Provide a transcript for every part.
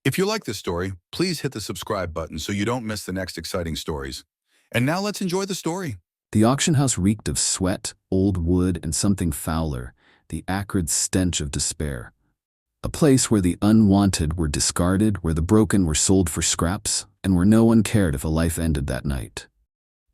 If you like this story, please hit the subscribe button so you don't miss the next exciting stories. And now let's enjoy the story. The auction house reeked of sweat, old wood, and something fouler, the acrid stench of despair. A place where the unwanted were discarded, where the broken were sold for scraps, and where no one cared if a life ended that night.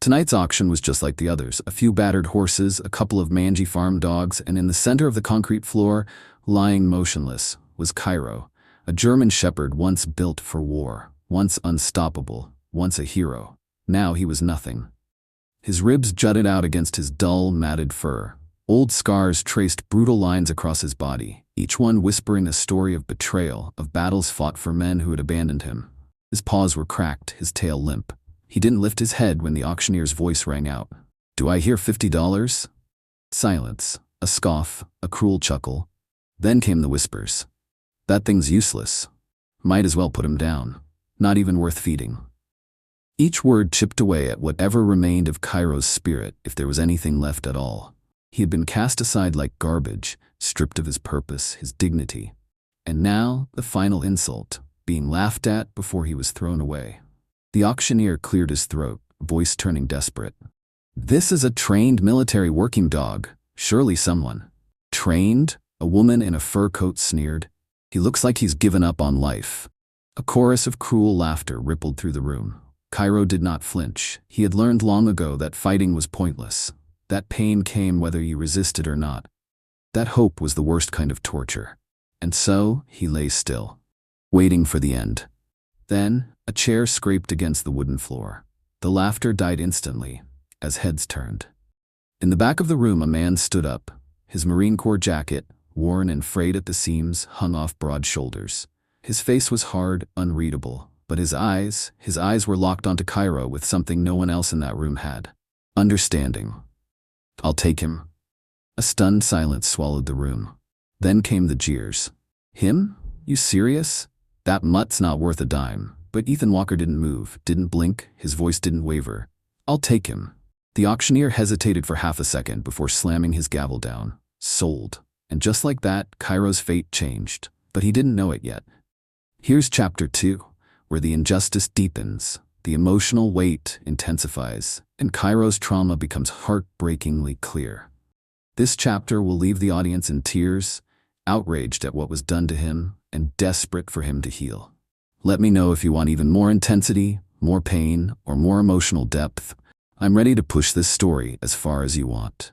Tonight's auction was just like the others, a few battered horses, a couple of mangy farm dogs, and in the center of the concrete floor, lying motionless, was Kairo, a German shepherd once built for war, once unstoppable, once a hero. Now he was nothing. His ribs jutted out against his dull, matted fur. Old scars traced brutal lines across his body, each one whispering a story of betrayal, of battles fought for men who had abandoned him. His paws were cracked, his tail limp. He didn't lift his head when the auctioneer's voice rang out. "Do I hear $50? Silence, a scoff, a cruel chuckle. Then came the whispers. "That thing's useless. Might as well put him down. Not even worth feeding." Each word chipped away at whatever remained of Kairo's spirit, if there was anything left at all. He had been cast aside like garbage, stripped of his purpose, his dignity. And now, the final insult, being laughed at before he was thrown away. The auctioneer cleared his throat, voice turning desperate. "This is a trained military working dog. Surely someone." "Trained?" A woman in a fur coat sneered. "He looks like he's given up on life." A chorus of cruel laughter rippled through the room. Kairo did not flinch. He had learned long ago that fighting was pointless. That pain came whether you resisted or not. That hope was the worst kind of torture. And so he lay still, waiting for the end. Then a chair scraped against the wooden floor. The laughter died instantly, as heads turned. In the back of the room a man stood up. His Marine Corps jacket, worn and frayed at the seams, hung off broad shoulders. His face was hard, unreadable, but his eyes were locked onto Kairo with something no one else in that room had. Understanding. "I'll take him." A stunned silence swallowed the room. Then came the jeers. "Him? You serious? That mutt's not worth a dime." But Ethan Walker didn't move, didn't blink, his voice didn't waver. "I'll take him." The auctioneer hesitated for half a second before slamming his gavel down. Sold. And just like that, Kairo's fate changed. But he didn't know it yet. Here's chapter 2, where the injustice deepens, the emotional weight intensifies, and Kairo's trauma becomes heartbreakingly clear. This chapter will leave the audience in tears, outraged at what was done to him, and desperate for him to heal. Let me know if you want even more intensity, more pain, or more emotional depth. I'm ready to push this story as far as you want.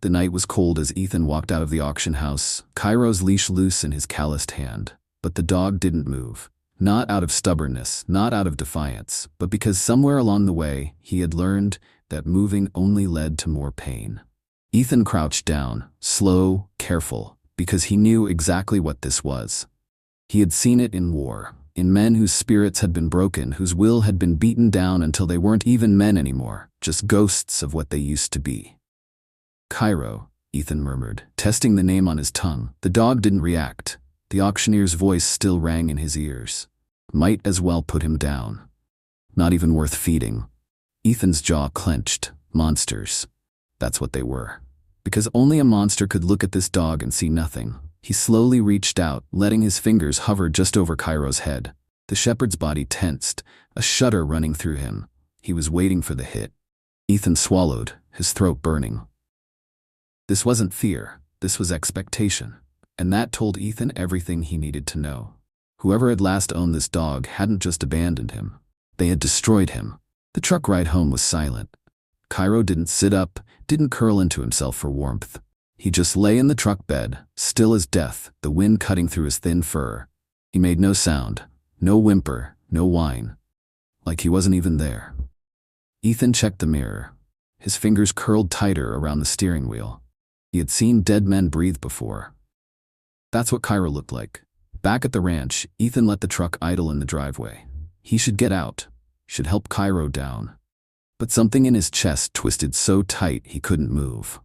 The night was cold as Ethan walked out of the auction house, Kairo's leash loose in his calloused hand. But the dog didn't move. Not out of stubbornness, not out of defiance, but because somewhere along the way, he had learned that moving only led to more pain. Ethan crouched down, slow, careful, because he knew exactly what this was. He had seen it in war, in men whose spirits had been broken, whose will had been beaten down until they weren't even men anymore, just ghosts of what they used to be. "Kairo," Ethan murmured, testing the name on his tongue. The dog didn't react. The auctioneer's voice still rang in his ears. "Might as well put him down. Not even worth feeding." Ethan's jaw clenched. Monsters. That's what they were. Because only a monster could look at this dog and see nothing. He slowly reached out, letting his fingers hover just over Kairo's head. The shepherd's body tensed, a shudder running through him. He was waiting for the hit. Ethan swallowed, his throat burning. This wasn't fear, this was expectation. And that told Ethan everything he needed to know. Whoever had last owned this dog hadn't just abandoned him. They had destroyed him. The truck ride home was silent. Kairo didn't sit up, didn't curl into himself for warmth. He just lay in the truck bed, still as death, the wind cutting through his thin fur. He made no sound, no whimper, no whine. Like he wasn't even there. Ethan checked the mirror. His fingers curled tighter around the steering wheel. He had seen dead men breathe before. That's what Kairo looked like. Back at the ranch, Ethan let the truck idle in the driveway. He should get out, should help Kairo down. But something in his chest twisted so tight he couldn't move.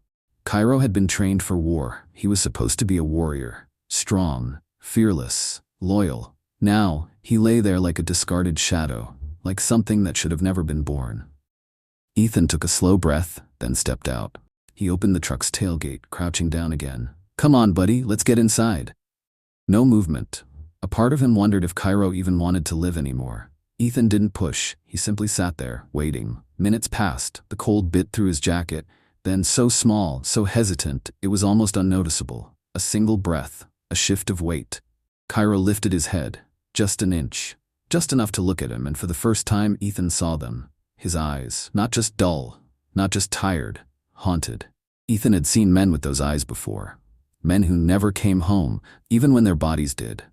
Kairo had been trained for war. He was supposed to be a warrior. Strong, fearless, loyal. Now, he lay there like a discarded shadow, like something that should have never been born. Ethan took a slow breath, then stepped out. He opened the truck's tailgate, crouching down again. "Come on, buddy, let's get inside." No movement. A part of him wondered if Kairo even wanted to live anymore. Ethan didn't push, he simply sat there, waiting. Minutes passed, the cold bit through his jacket, then so small, so hesitant, it was almost unnoticeable. A single breath, a shift of weight. Kairo lifted his head, just an inch, just enough to look at him, and for the first time Ethan saw them. His eyes, not just dull, not just tired, haunted. Ethan had seen men with those eyes before. Men who never came home, even when their bodies did.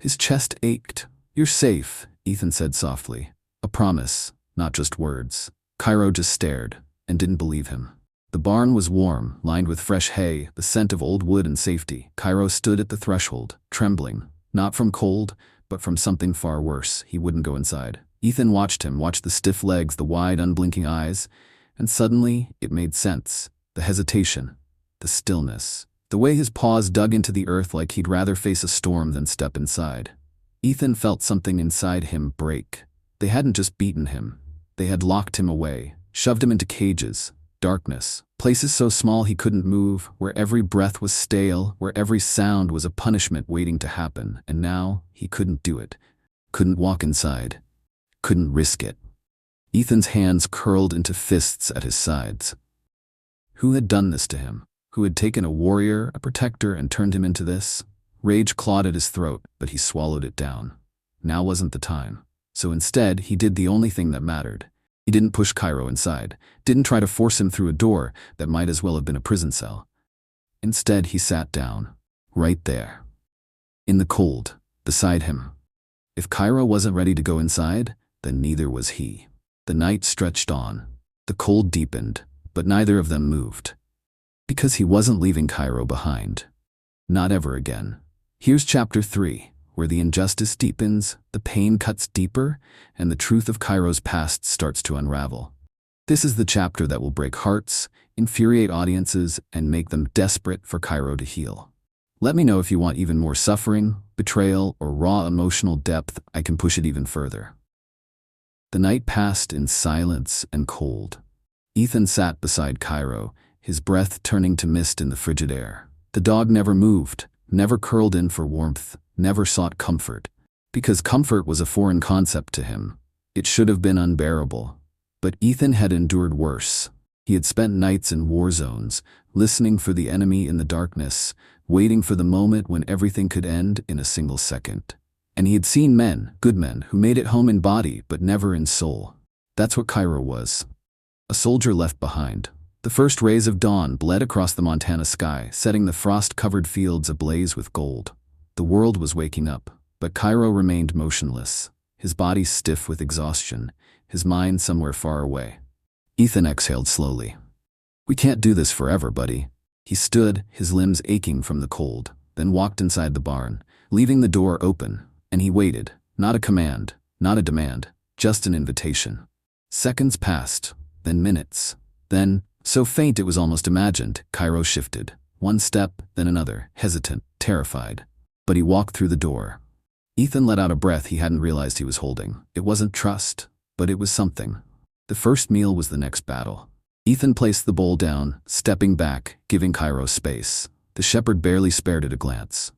His chest ached. "You're safe," Ethan said softly. A promise, not just words. Kairo just stared, and didn't believe him. The barn was warm, lined with fresh hay, the scent of old wood and safety. Kairo stood at the threshold, trembling, not from cold, but from something far worse. He wouldn't go inside. Ethan watched him, watched the stiff legs, the wide, unblinking eyes, and suddenly it made sense. The hesitation, the stillness, the way his paws dug into the earth like he'd rather face a storm than step inside. Ethan felt something inside him break. They hadn't just beaten him. They had locked him away, shoved him into cages, darkness, places so small he couldn't move, where every breath was stale, where every sound was a punishment waiting to happen, and now he couldn't do it. Couldn't walk inside. Couldn't risk it. Ethan's hands curled into fists at his sides. Who had done this to him? Who had taken a warrior, a protector, and turned him into this? Rage clawed at his throat, but he swallowed it down. Now wasn't the time. So instead, he did the only thing that mattered. He didn't push Kairo inside, didn't try to force him through a door that might as well have been a prison cell. Instead, he sat down, right there, in the cold, beside him. If Kairo wasn't ready to go inside, then neither was he. The night stretched on. The cold deepened, but neither of them moved. Because he wasn't leaving Kairo behind. Not ever again. Here's chapter 3, where the injustice deepens, the pain cuts deeper, and the truth of Kairo's past starts to unravel. This is the chapter that will break hearts, infuriate audiences, and make them desperate for Kairo to heal. Let me know if you want even more suffering, betrayal, or raw emotional depth. I can push it even further. The night passed in silence and cold. Ethan sat beside Kairo, his breath turning to mist in the frigid air. The dog never moved, never curled in for warmth, never sought comfort. Because comfort was a foreign concept to him. It should have been unbearable. But Ethan had endured worse. He had spent nights in war zones, listening for the enemy in the darkness, waiting for the moment when everything could end in a single second. And he had seen men, good men, who made it home in body but never in soul. That's what Kairo was. A soldier left behind. The first rays of dawn bled across the Montana sky, setting the frost-covered fields ablaze with gold. The world was waking up, but Kairo remained motionless, his body stiff with exhaustion, his mind somewhere far away. Ethan exhaled slowly. "We can't do this forever, buddy." He stood, his limbs aching from the cold, then walked inside the barn, leaving the door open, and he waited. Not a command, not a demand, just an invitation. Seconds passed, then minutes. Then, so faint it was almost imagined, Kairo shifted. One step, then another, hesitant, terrified. But he walked through the door. Ethan let out a breath he hadn't realized he was holding. It wasn't trust, but it was something. The first meal was the next battle. Ethan placed the bowl down, stepping back, giving Kairo space. The shepherd barely spared it a glance.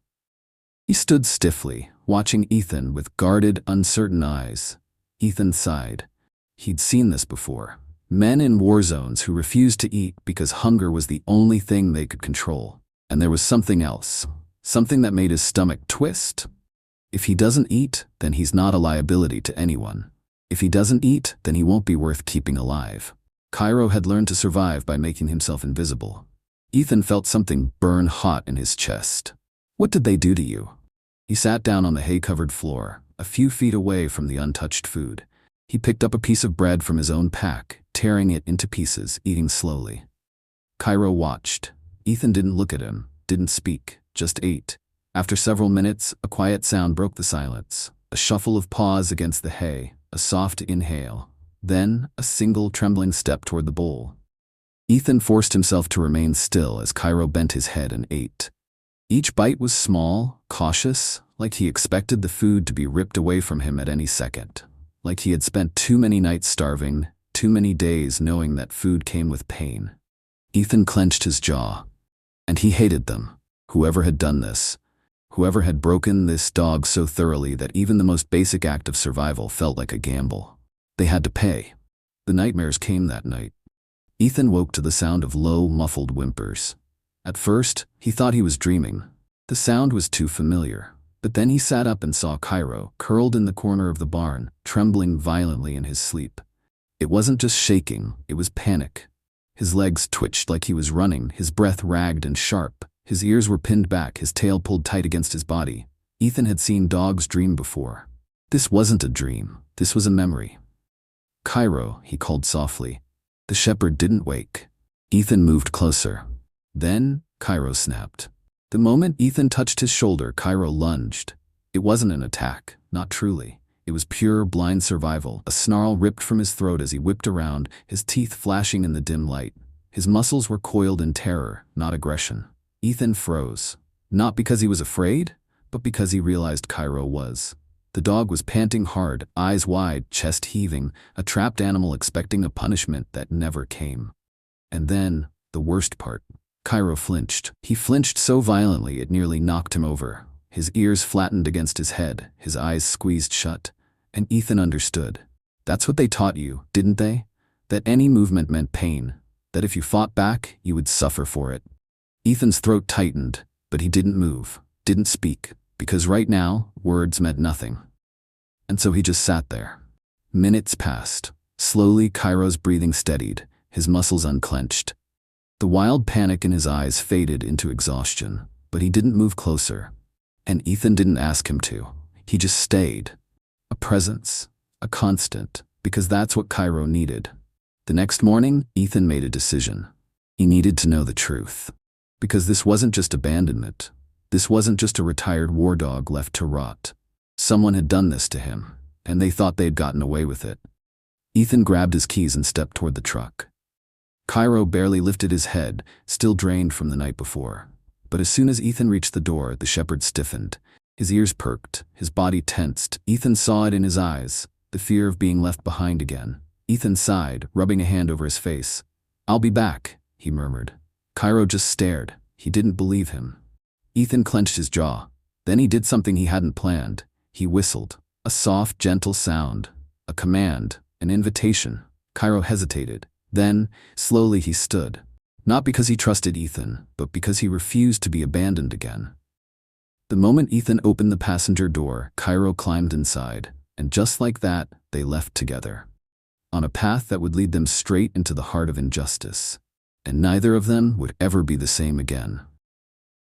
He stood stiffly, watching Ethan with guarded, uncertain eyes. Ethan sighed. He'd seen this before. Men in war zones who refused to eat because hunger was the only thing they could control. And there was something else. Something that made his stomach twist. If he doesn't eat, then he's not a liability to anyone. If he doesn't eat, then he won't be worth keeping alive. Kairo had learned to survive by making himself invisible. Ethan felt something burn hot in his chest. "What did they do to you?" He sat down on the hay-covered floor, a few feet away from the untouched food. He picked up a piece of bread from his own pack, tearing it into pieces, eating slowly. Kairo watched. Ethan didn't look at him, didn't speak, just ate. After several minutes, a quiet sound broke the silence. A shuffle of paws against the hay, a soft inhale. Then, a single trembling step toward the bowl. Ethan forced himself to remain still as Kairo bent his head and ate. Each bite was small, cautious, like he expected the food to be ripped away from him at any second. Like he had spent too many nights starving, too many days knowing that food came with pain. Ethan clenched his jaw. And he hated them. Whoever had done this. Whoever had broken this dog so thoroughly that even the most basic act of survival felt like a gamble. They had to pay. The nightmares came that night. Ethan woke to the sound of low, muffled whimpers. At first, he thought he was dreaming. The sound was too familiar. But then he sat up and saw Kairo, curled in the corner of the barn, trembling violently in his sleep. It wasn't just shaking, it was panic. His legs twitched like he was running, his breath ragged and sharp. His ears were pinned back, his tail pulled tight against his body. Ethan had seen dogs dream before. This wasn't a dream, this was a memory. "Kairo," he called softly. The shepherd didn't wake. Ethan moved closer. Then, Kairo snapped. The moment Ethan touched his shoulder, Kairo lunged. It wasn't an attack, not truly. It was pure, blind survival. A snarl ripped from his throat as he whipped around, his teeth flashing in the dim light. His muscles were coiled in terror, not aggression. Ethan froze. Not because he was afraid, but because he realized Kairo was. The dog was panting hard, eyes wide, chest heaving, a trapped animal expecting a punishment that never came. And then, the worst part. Kairo flinched. He flinched so violently it nearly knocked him over. His ears flattened against his head, his eyes squeezed shut. And Ethan understood. That's what they taught you, didn't they? That any movement meant pain. That if you fought back, you would suffer for it. Ethan's throat tightened, but he didn't move, didn't speak, because right now, words meant nothing. And so he just sat there. Minutes passed. Slowly, Kairo's breathing steadied, his muscles unclenched. The wild panic in his eyes faded into exhaustion, but he didn't move closer. And Ethan didn't ask him to. He just stayed. A presence, a constant, because that's what Kairo needed. The next morning, Ethan made a decision. He needed to know the truth. Because this wasn't just abandonment. This wasn't just a retired war dog left to rot. Someone had done this to him, and they thought they'd gotten away with it. Ethan grabbed his keys and stepped toward the truck. Kairo barely lifted his head, still drained from the night before. But as soon as Ethan reached the door, the shepherd stiffened. His ears perked, his body tensed. Ethan saw it in his eyes, the fear of being left behind again. Ethan sighed, rubbing a hand over his face. "I'll be back," he murmured. Kairo just stared. He didn't believe him. Ethan clenched his jaw. Then he did something he hadn't planned. He whistled. A soft, gentle sound. A command. An invitation. Kairo hesitated. Then, slowly he stood. Not because he trusted Ethan, but because he refused to be abandoned again. The moment Ethan opened the passenger door, Kairo climbed inside, and just like that, they left together. On a path that would lead them straight into the heart of injustice. And neither of them would ever be the same again.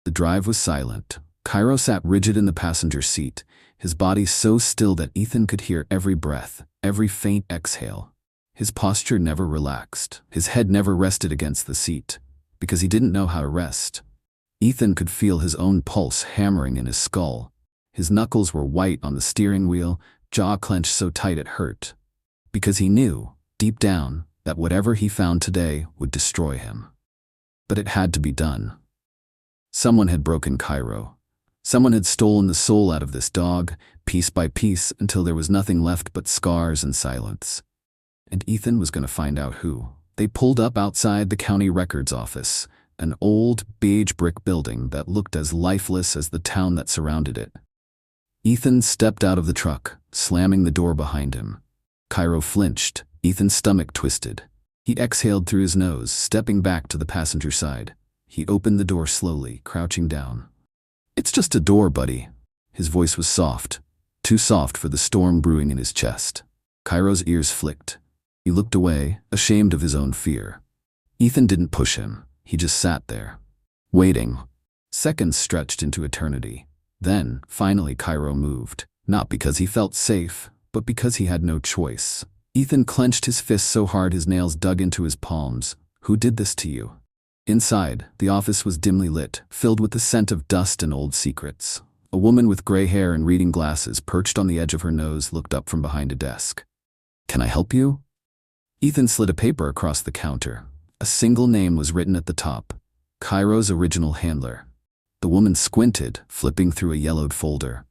The drive was silent. Kairo sat rigid in the passenger seat, his body so still that Ethan could hear every breath, every faint exhale. His posture never relaxed. His head never rested against the seat, because he didn't know how to rest. Ethan could feel his own pulse hammering in his skull. His knuckles were white on the steering wheel, jaw clenched so tight it hurt. Because he knew, deep down, that whatever he found today would destroy him. But it had to be done. Someone had broken Kairo. Someone had stolen the soul out of this dog, piece by piece, until there was nothing left but scars and silence. And Ethan was going to find out who. They pulled up outside the county records office, an old, beige brick building that looked as lifeless as the town that surrounded it. Ethan stepped out of the truck, slamming the door behind him. Kairo flinched. Ethan's stomach twisted. He exhaled through his nose, stepping back to the passenger side. He opened the door slowly, crouching down. "It's just a door, buddy." His voice was soft, too soft for the storm brewing in his chest. Kairo's ears flicked. He looked away, ashamed of his own fear. Ethan didn't push him. He just sat there, waiting. Seconds stretched into eternity. Then, finally, Kairo moved. Not because he felt safe, but because he had no choice. Ethan clenched his fists so hard his nails dug into his palms. "Who did this to you?" Inside, the office was dimly lit, filled with the scent of dust and old secrets. A woman with gray hair and reading glasses perched on the edge of her nose looked up from behind a desk. "Can I help you?" Ethan slid a paper across the counter. A single name was written at the top. Kairo's original handler. The woman squinted, flipping through a yellowed folder.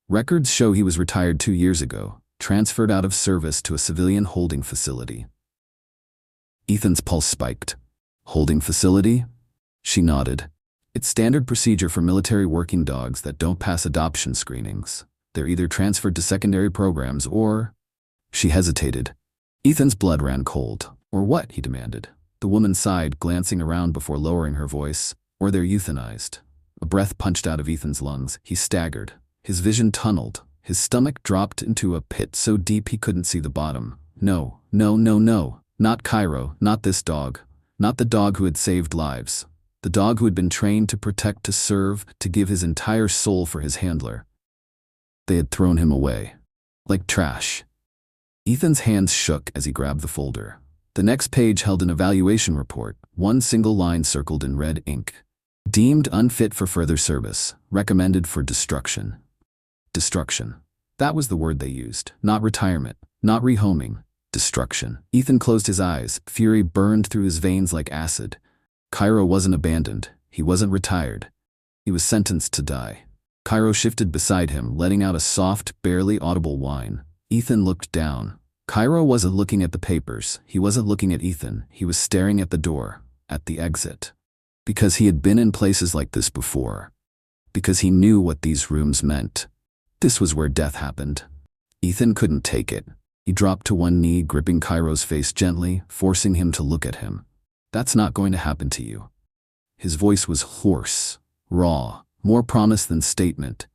Records show he was retired 2 years ago, transferred out of service to a civilian holding facility. Ethan's pulse spiked. "Holding facility?" She nodded. It's standard procedure for military working dogs that don't pass adoption screenings. They're either transferred to secondary programs or... She hesitated. Ethan's blood ran cold. Or what? He demanded. The woman sighed, glancing around before lowering her voice. Or they're euthanized. A breath punched out of Ethan's lungs. He staggered. His vision tunneled. His stomach dropped into a pit so deep he couldn't see the bottom. No, no, no, no. Not Kairo, not this dog. Not the dog who had saved lives. The dog who had been trained to protect, to serve, to give his entire soul for his handler. They had thrown him away. Like trash. Ethan's hands shook as he grabbed the folder. The next page held an evaluation report, one single line circled in red ink. Deemed unfit for further service. Recommended for destruction. Destruction. That was the word they used. Not retirement. Not rehoming. Destruction. Ethan closed his eyes. Fury burned through his veins like acid. Kairo wasn't abandoned. He wasn't retired. He was sentenced to die. Kairo shifted beside him, letting out a soft, barely audible whine. Ethan looked down. Kairo wasn't looking at the papers. He wasn't looking at Ethan. He was staring at the door, at the exit. Because he had been in places like this before. Because he knew what these rooms meant. This was where death happened. Ethan couldn't take it. He dropped to one knee, gripping Kairo's face gently, forcing him to look at him. That's not going to happen to you. His voice was hoarse, raw, more promise than statement.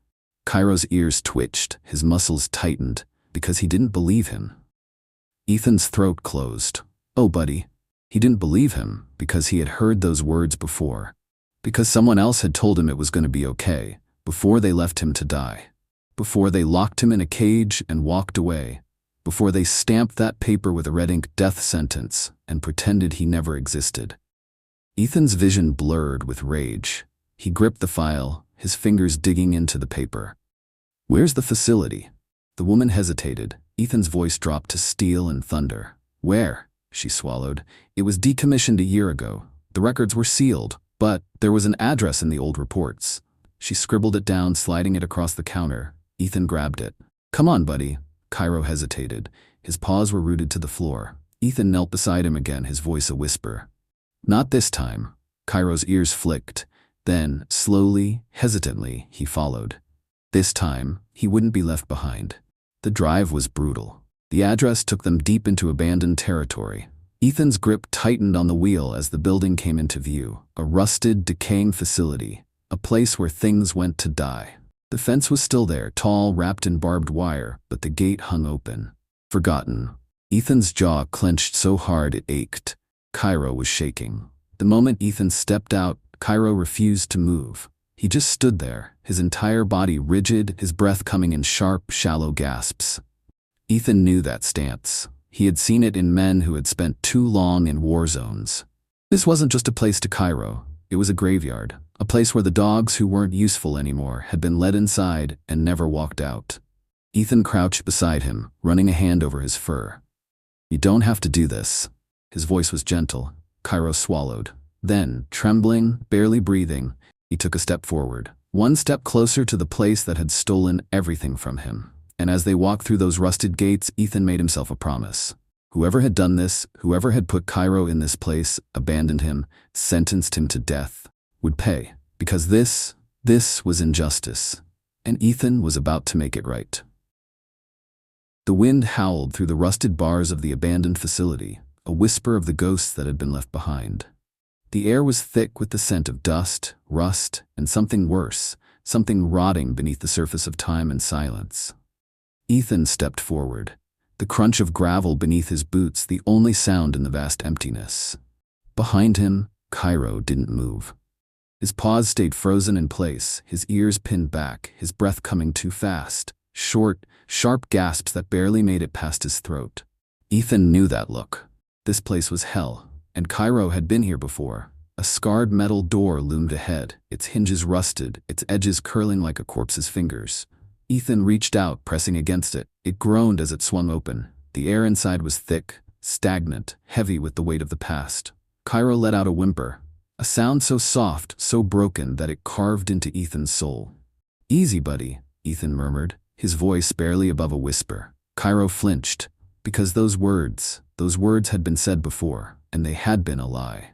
Kairo's ears twitched, his muscles tightened, because he didn't believe him. Ethan's throat closed. Oh, buddy. He didn't believe him because he had heard those words before. Because someone else had told him it was going to be okay, before they left him to die. Before they locked him in a cage and walked away. Before they stamped that paper with a red ink death sentence and pretended he never existed. Ethan's vision blurred with rage. He gripped the file, his fingers digging into the paper. Where's the facility? The woman hesitated. Ethan's voice dropped to steel and thunder. Where? She swallowed. It was decommissioned a year ago. The records were sealed, but there was an address in the old reports. She scribbled it down, sliding it across the counter. Ethan grabbed it. Come on, buddy. Kairo hesitated. His paws were rooted to the floor. Ethan knelt beside him again, his voice a whisper. Not this time. Kairo's ears flicked. Then, slowly, hesitantly, he followed. This time, he wouldn't be left behind. The drive was brutal. The address took them deep into abandoned territory. Ethan's grip tightened on the wheel as the building came into view. A rusted, decaying facility. A place where things went to die. The fence was still there, tall, wrapped in barbed wire, but the gate hung open. Forgotten. Ethan's jaw clenched so hard it ached. Kairo was shaking. The moment Ethan stepped out, Kairo refused to move. He just stood there, his entire body rigid, his breath coming in sharp, shallow gasps. Ethan knew that stance. He had seen it in men who had spent too long in war zones. This wasn't just a place to Kairo. It was a graveyard. A place where the dogs who weren't useful anymore had been led inside and never walked out. Ethan crouched beside him, running a hand over his fur. You don't have to do this. His voice was gentle. Kairo swallowed. Then, trembling, barely breathing, he took a step forward. One step closer to the place that had stolen everything from him. And as they walked through those rusted gates, Ethan made himself a promise. Whoever had done this, whoever had put Kairo in this place, abandoned him, sentenced him to death, would pay. Because this was injustice. And Ethan was about to make it right. The wind howled through the rusted bars of the abandoned facility, a whisper of the ghosts that had been left behind. The air was thick with the scent of dust, rust, and something worse, something rotting beneath the surface of time and silence. Ethan stepped forward, the crunch of gravel beneath his boots the only sound in the vast emptiness. Behind him, Kairo didn't move. His paws stayed frozen in place, his ears pinned back, his breath coming too fast, short, sharp gasps that barely made it past his throat. Ethan knew that look. This place was hell, and Kairo had been here before. A scarred metal door loomed ahead, its hinges rusted, its edges curling like a corpse's fingers. Ethan reached out, pressing against it. It groaned as it swung open. The air inside was thick, stagnant, heavy with the weight of the past. Kairo let out a whimper, a sound so soft, so broken that it carved into Ethan's soul. Easy, buddy, Ethan murmured, his voice barely above a whisper. Kairo flinched, because those words had been said before, and they had been a lie.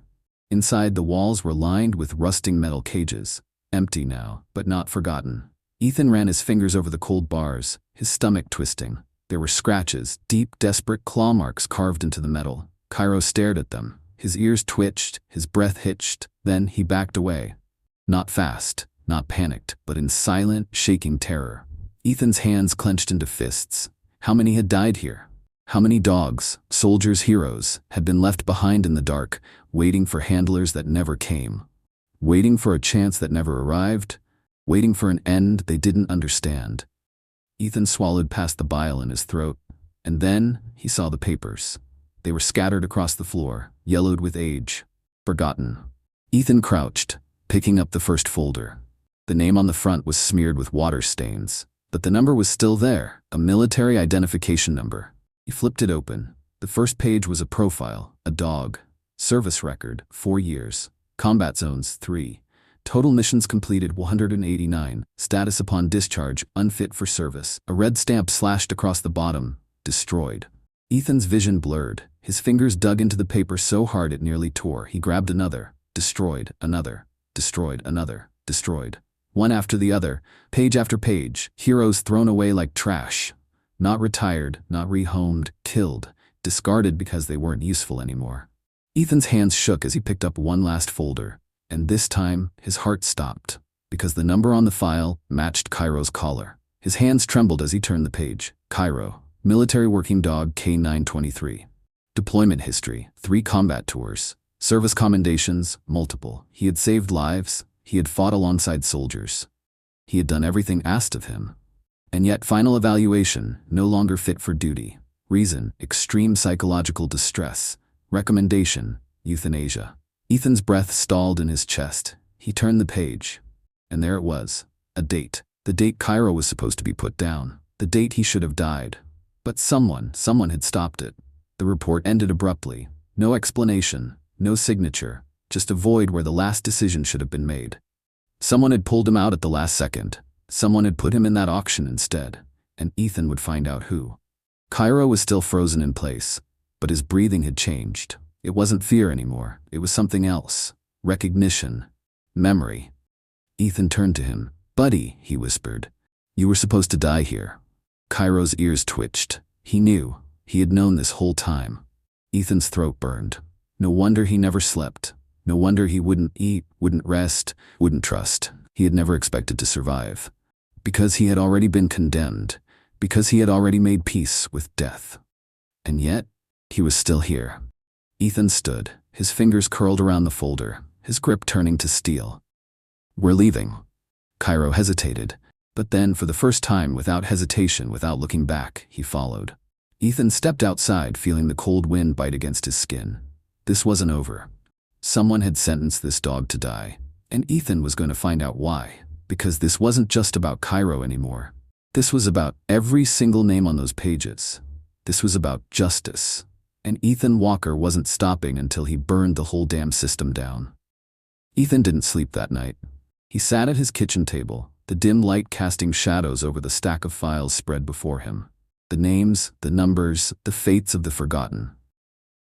Inside, the walls were lined with rusting metal cages, empty now, but not forgotten. Ethan ran his fingers over the cold bars, his stomach twisting. There were scratches, deep, desperate claw marks carved into the metal. Kairo stared at them. His ears twitched, his breath hitched. Then he backed away. Not fast, not panicked, but in silent, shaking terror. Ethan's hands clenched into fists. How many had died here? How many dogs, soldiers, heroes, had been left behind in the dark, waiting for handlers that never came? Waiting for a chance that never arrived? Waiting for an end they didn't understand? Ethan swallowed past the bile in his throat, and then he saw the papers. They were scattered across the floor, yellowed with age, forgotten. Ethan crouched, picking up the first folder. The name on the front was smeared with water stains, but the number was still there, a military identification number. He flipped it open. The first page was a profile, a dog. Service record, 4 years. Combat zones, 3. Total missions completed, 189. Status upon discharge, unfit for service. A red stamp slashed across the bottom, destroyed. Ethan's vision blurred. His fingers dug into the paper so hard it nearly tore. He grabbed another. Destroyed, another. Destroyed, another. Destroyed. One after the other, page after page, heroes thrown away like trash. Not retired, not rehomed, killed, discarded because they weren't useful anymore. Ethan's hands shook as he picked up one last folder, and this time his heart stopped, because the number on the file matched Kairo's collar. His hands trembled as he turned the page. Kairo, military working dog K923. Deployment history, 3 combat tours. Service commendations, multiple. He had saved lives, he had fought alongside soldiers. He had done everything asked of him. And yet, final evaluation, no longer fit for duty. Reason, extreme psychological distress. Recommendation, euthanasia. Ethan's breath stalled in his chest. He turned the page. And there it was. A date. The date Kairo was supposed to be put down. The date he should have died. But someone had stopped it. The report ended abruptly. No explanation, no signature, just a void where the last decision should have been made. Someone had pulled him out at the last second. Someone had put him in that auction instead, and Ethan would find out who. Kairo was still frozen in place, but his breathing had changed. It wasn't fear anymore. It was something else. Recognition. Memory. Ethan turned to him. "Buddy," he whispered. "You were supposed to die here." Kairo's ears twitched. He knew. He had known this whole time. Ethan's throat burned. No wonder he never slept. No wonder he wouldn't eat, wouldn't rest, wouldn't trust. He had never expected to survive. Because he had already been condemned. Because he had already made peace with death. And yet, he was still here. Ethan stood, his fingers curled around the folder, his grip turning to steel. "We're leaving." Kairo hesitated, but then, for the first time, without hesitation, without looking back, he followed. Ethan stepped outside, feeling the cold wind bite against his skin. This wasn't over. Someone had sentenced this dog to die, and Ethan was going to find out why. Because this wasn't just about Kairo anymore. This was about every single name on those pages. This was about justice. And Ethan Walker wasn't stopping until he burned the whole damn system down. Ethan didn't sleep that night. He sat at his kitchen table, the dim light casting shadows over the stack of files spread before him. The names, the numbers, the fates of the forgotten.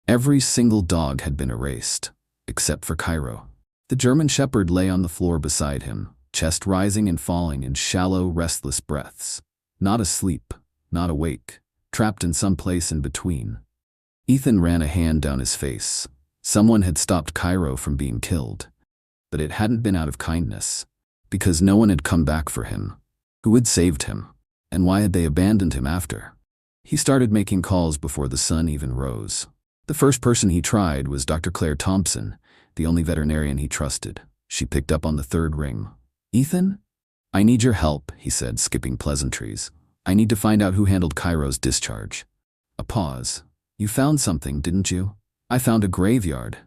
Every single dog had been erased, except for Kairo. The German shepherd lay on the floor beside him, chest rising and falling in shallow, restless breaths. Not asleep, not awake, trapped in some place in between. Ethan ran a hand down his face. Someone had stopped Kairo from being killed. But it hadn't been out of kindness. Because no one had come back for him. Who had saved him? And why had they abandoned him after? He started making calls before the sun even rose. The first person he tried was Dr. Claire Thompson, the only veterinarian he trusted. She picked up on the third ring. "Ethan? I need your help," he said, skipping pleasantries. "I need to find out who handled Kairo's discharge." A pause. "You found something, didn't you?" "I found a graveyard,"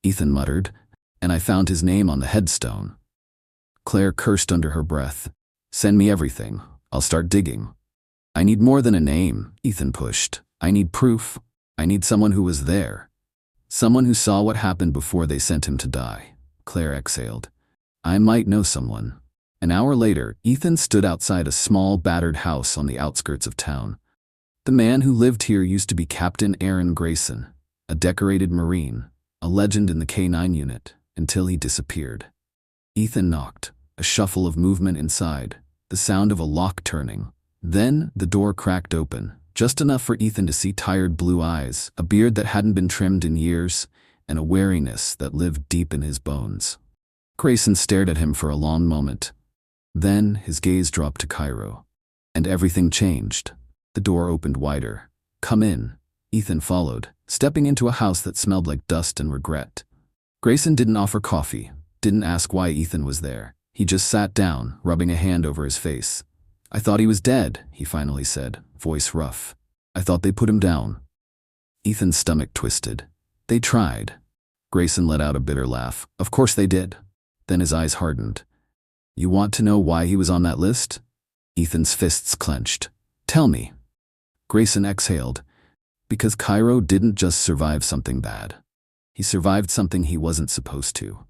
Ethan muttered, "and I found his name on the headstone." Claire cursed under her breath. "Send me everything. I'll start digging." "I need more than a name," Ethan pushed. "I need proof. I need someone who was there. Someone who saw what happened before they sent him to die." Claire exhaled. "I might know someone." An hour later, Ethan stood outside a small, battered house on the outskirts of town. The man who lived here used to be Captain Aaron Grayson, a decorated Marine, a legend in the K9 unit, until he disappeared. Ethan knocked, a shuffle of movement inside, the sound of a lock turning. Then the door cracked open, just enough for Ethan to see tired blue eyes, a beard that hadn't been trimmed in years, and a wariness that lived deep in his bones. Grayson stared at him for a long moment. Then his gaze dropped to Kairo. And everything changed. The door opened wider. "Come in." Ethan followed, stepping into a house that smelled like dust and regret. Grayson didn't offer coffee, didn't ask why Ethan was there. He just sat down, rubbing a hand over his face. "I thought he was dead," he finally said, voice rough. "I thought they put him down." Ethan's stomach twisted. "They tried." Grayson let out a bitter laugh. "Of course they did." Then his eyes hardened. "You want to know why he was on that list?" Ethan's fists clenched. "Tell me." Grayson exhaled. "Because Kairo didn't just survive something bad. He survived something he wasn't supposed to."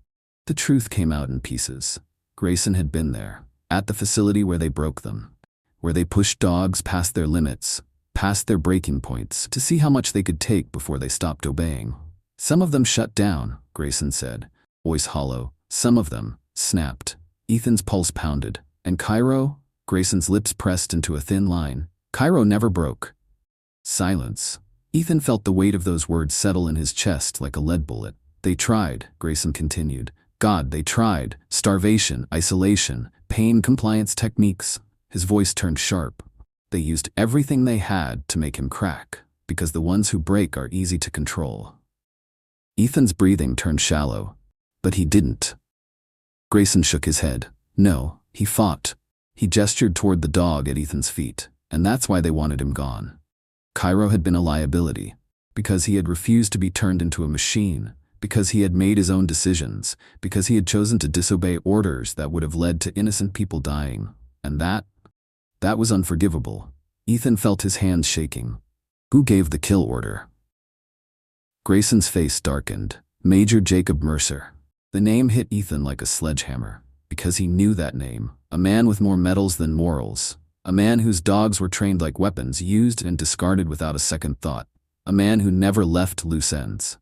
The truth came out in pieces. Grayson had been there, at the facility where they broke them, where they pushed dogs past their limits, past their breaking points, to see how much they could take before they stopped obeying. "Some of them shut down," Grayson said, voice hollow. "Some of them snapped." Ethan's pulse pounded. "And Kairo?" Grayson's lips pressed into a thin line. "Kairo never broke." Silence. Ethan felt the weight of those words settle in his chest like a lead bullet. "They tried," Grayson continued. "God, they tried. Starvation, isolation, pain compliance techniques." His voice turned sharp. "They used everything they had to make him crack, because the ones who break are easy to control." Ethan's breathing turned shallow. "But he didn't." Grayson shook his head. "No, he fought." He gestured toward the dog at Ethan's feet, and that's why they wanted him gone. Kairo had been a liability, because he had refused to be turned into a machine, because he had made his own decisions, because he had chosen to disobey orders that would have led to innocent people dying. And that was unforgivable. Ethan felt his hands shaking. "Who gave the kill order?" Grayson's face darkened. "Major Jacob Mercer." The name hit Ethan like a sledgehammer, because he knew that name. A man with more medals than morals. A man whose dogs were trained like weapons, used and discarded without a second thought. A man who never left loose ends.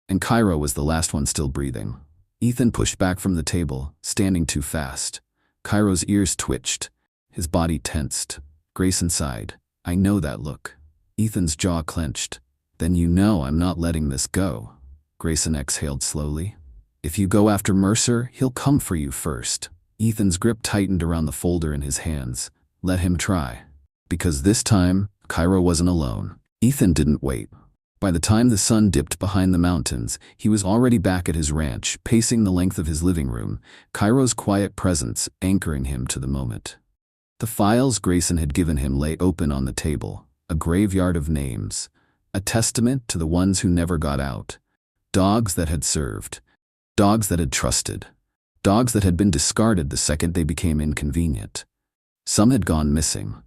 And Kairo was the last one still breathing. Ethan pushed back from the table, standing too fast. Kairo's ears twitched. His body tensed. Grayson sighed. "I know that look." Ethan's jaw clenched. "Then you know I'm not letting this go." Grayson exhaled slowly. "If you go after Mercer, he'll come for you first." Ethan's grip tightened around the folder in his hands. Let him try. Because this time, Kairo wasn't alone. Ethan didn't wait. By the time the sun dipped behind the mountains, he was already back at his ranch, pacing the length of his living room, Kairo's quiet presence anchoring him to the moment. The files Grayson had given him lay open on the table, a graveyard of names, a testament to the ones who never got out. Dogs that had served. Dogs that had trusted. Dogs that had been discarded the second they became inconvenient. Some had gone missing.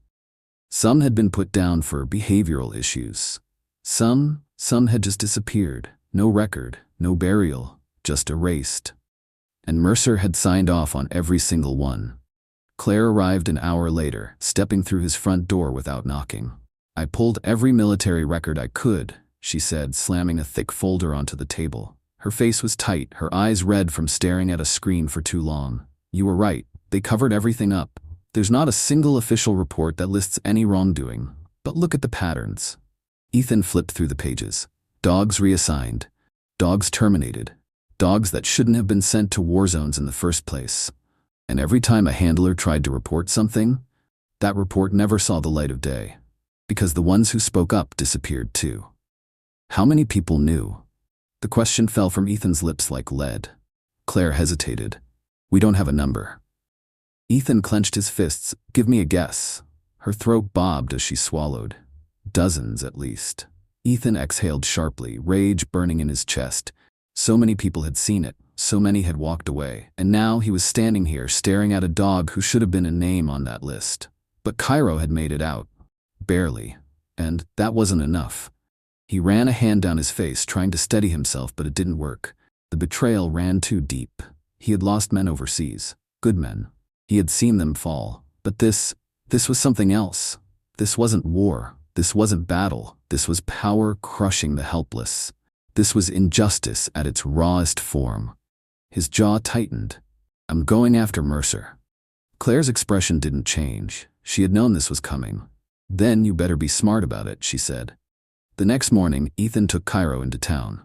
Some had been put down for behavioral issues. Some had just disappeared. No record, no burial, just erased. And Mercer had signed off on every single one. Claire arrived an hour later, stepping through his front door without knocking. "I pulled every military record I could," she said, slamming a thick folder onto the table. Her face was tight, her eyes red from staring at a screen for too long. "You were right. They covered everything up. There's not a single official report that lists any wrongdoing. But look at the patterns." Ethan flipped through the pages. Dogs reassigned. Dogs terminated. Dogs that shouldn't have been sent to war zones in the first place. And every time a handler tried to report something, that report never saw the light of day. Because the ones who spoke up disappeared too. How many people knew? The question fell from Ethan's lips like lead. Claire hesitated. "We don't have a number." Ethan clenched his fists. "Give me a guess." Her throat bobbed as she swallowed. "Dozens, at least." Ethan exhaled sharply, rage burning in his chest. So many people had seen it, so many had walked away, and now he was standing here staring at a dog who should have been a name on that list. But Kairo had made it out. Barely. And that wasn't enough. He ran a hand down his face, trying to steady himself, but it didn't work. The betrayal ran too deep. He had lost men overseas. Good men. He had seen them fall. But this was something else. This wasn't war. This wasn't battle. This was power crushing the helpless. This was injustice at its rawest form. His jaw tightened. "I'm going after Mercer." Claire's expression didn't change. She had known this was coming. "Then you better be smart about it," she said. The next morning, Ethan took Kairo into town.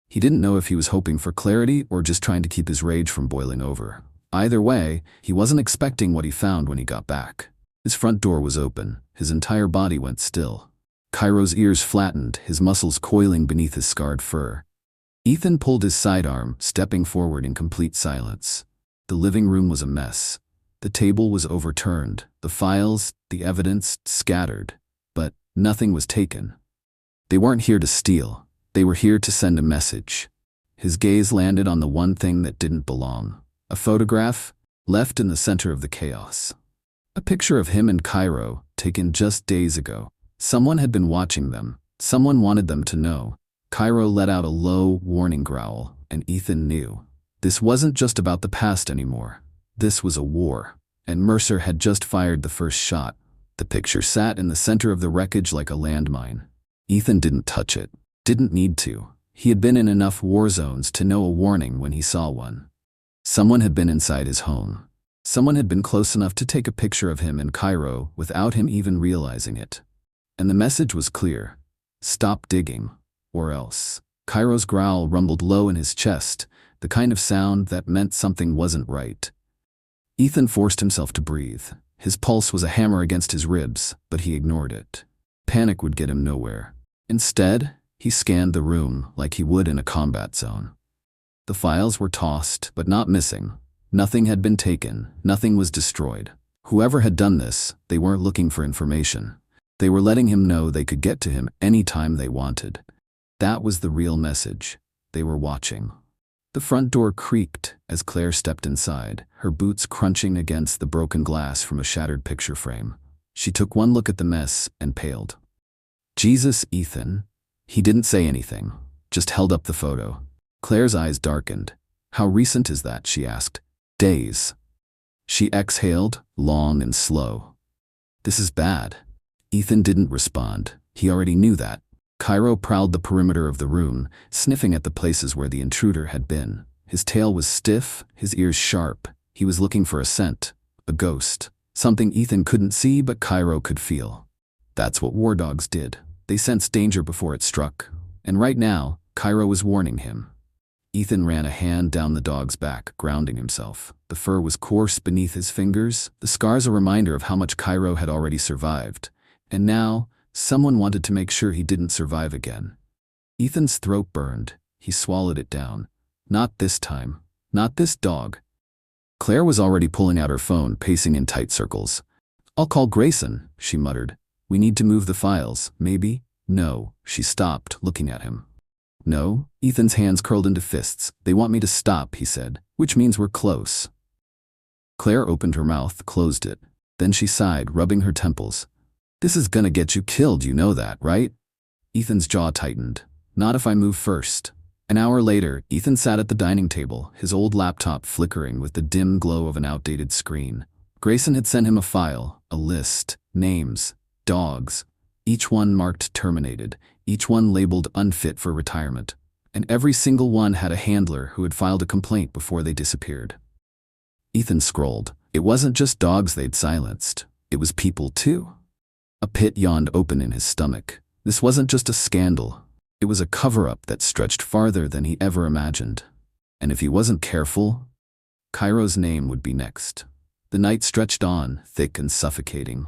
He didn't know if he was hoping for clarity or just trying to keep his rage from boiling over. Either way, he wasn't expecting what he found when he got back. His front door was open. His entire body went still. Kairo's ears flattened, his muscles coiling beneath his scarred fur. Ethan pulled his sidearm, stepping forward in complete silence. The living room was a mess. The table was overturned, the files, the evidence, scattered. But nothing was taken. They weren't here to steal. They were here to send a message. His gaze landed on the one thing that didn't belong. A photograph, left in the center of the chaos. A picture of him and Kairo, taken just days ago. Someone had been watching them. Someone wanted them to know. Kairo let out a low, warning growl, and Ethan knew. This wasn't just about the past anymore. This was a war, and Mercer had just fired the first shot. The picture sat in the center of the wreckage like a landmine. Ethan didn't touch it. Didn't need to. He had been in enough war zones to know a warning when he saw one. Someone had been inside his home. Someone had been close enough to take a picture of him and Kairo without him even realizing it. And the message was clear. Stop digging, or else. Kairo's growl rumbled low in his chest, the kind of sound that meant something wasn't right. Ethan forced himself to breathe. His pulse was a hammer against his ribs, but he ignored it. Panic would get him nowhere. Instead, he scanned the room like he would in a combat zone. The files were tossed, but not missing. Nothing had been taken, nothing was destroyed. Whoever had done this, they weren't looking for information. They were letting him know they could get to him anytime they wanted. That was the real message. They were watching. The front door creaked as Claire stepped inside, her boots crunching against the broken glass from a shattered picture frame. She took one look at the mess and paled. "Jesus, Ethan." He didn't say anything, just held up the photo. Claire's eyes darkened. "How recent is that?" she asked. "Days." She exhaled, long and slow. "This is bad." Ethan didn't respond. He already knew that. Kairo prowled the perimeter of the room, sniffing at the places where the intruder had been. His tail was stiff, his ears sharp. He was looking for a scent, a ghost, something Ethan couldn't see but Kairo could feel. That's what war dogs did. They sensed danger before it struck. And right now, Kairo was warning him. Ethan ran a hand down the dog's back, grounding himself. The fur was coarse beneath his fingers, the scars a reminder of how much Kairo had already survived. And now, someone wanted to make sure he didn't survive again. Ethan's throat burned. He swallowed it down. Not this time. Not this dog. Claire was already pulling out her phone, pacing in tight circles. "I'll call Grayson," she muttered. "We need to move the files, maybe?" "No." She stopped, looking at him. "No?" Ethan's hands curled into fists. "They want me to stop," he said, "which means we're close." Claire opened her mouth, closed it. Then she sighed, rubbing her temples. "This is gonna get you killed, you know that, right?" Ethan's jaw tightened. "Not if I move first." An hour later, Ethan sat at the dining table, his old laptop flickering with the dim glow of an outdated screen. Grayson had sent him a file, a list, names, dogs, each one marked terminated, each one labeled unfit for retirement. And every single one had a handler who had filed a complaint before they disappeared. Ethan scrolled. It wasn't just dogs they'd silenced. It was people too. A pit yawned open in his stomach. This wasn't just a scandal. It was a cover-up that stretched farther than he ever imagined. And if he wasn't careful, Kairo's name would be next. The night stretched on, thick and suffocating.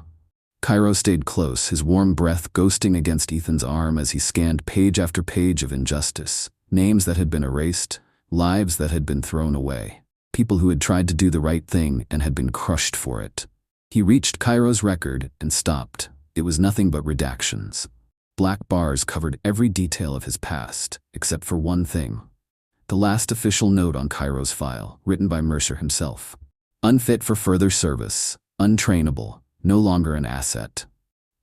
Kairo stayed close, his warm breath ghosting against Ethan's arm as he scanned page after page of injustice. Names that had been erased, lives that had been thrown away. People who had tried to do the right thing and had been crushed for it. He reached Kairo's record and stopped. It was nothing but redactions. Black bars covered every detail of his past, except for one thing. The last official note on Kairo's file, written by Mercer himself. Unfit for further service, untrainable, no longer an asset.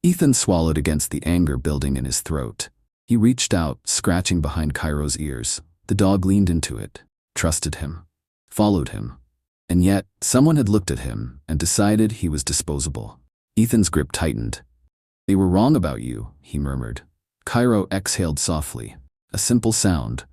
Ethan swallowed against the anger building in his throat. He reached out, scratching behind Kairo's ears. The dog leaned into it, trusted him, followed him. And yet, someone had looked at him and decided he was disposable. Ethan's grip tightened. "They were wrong about you," he murmured. Kairo exhaled softly. A simple sound.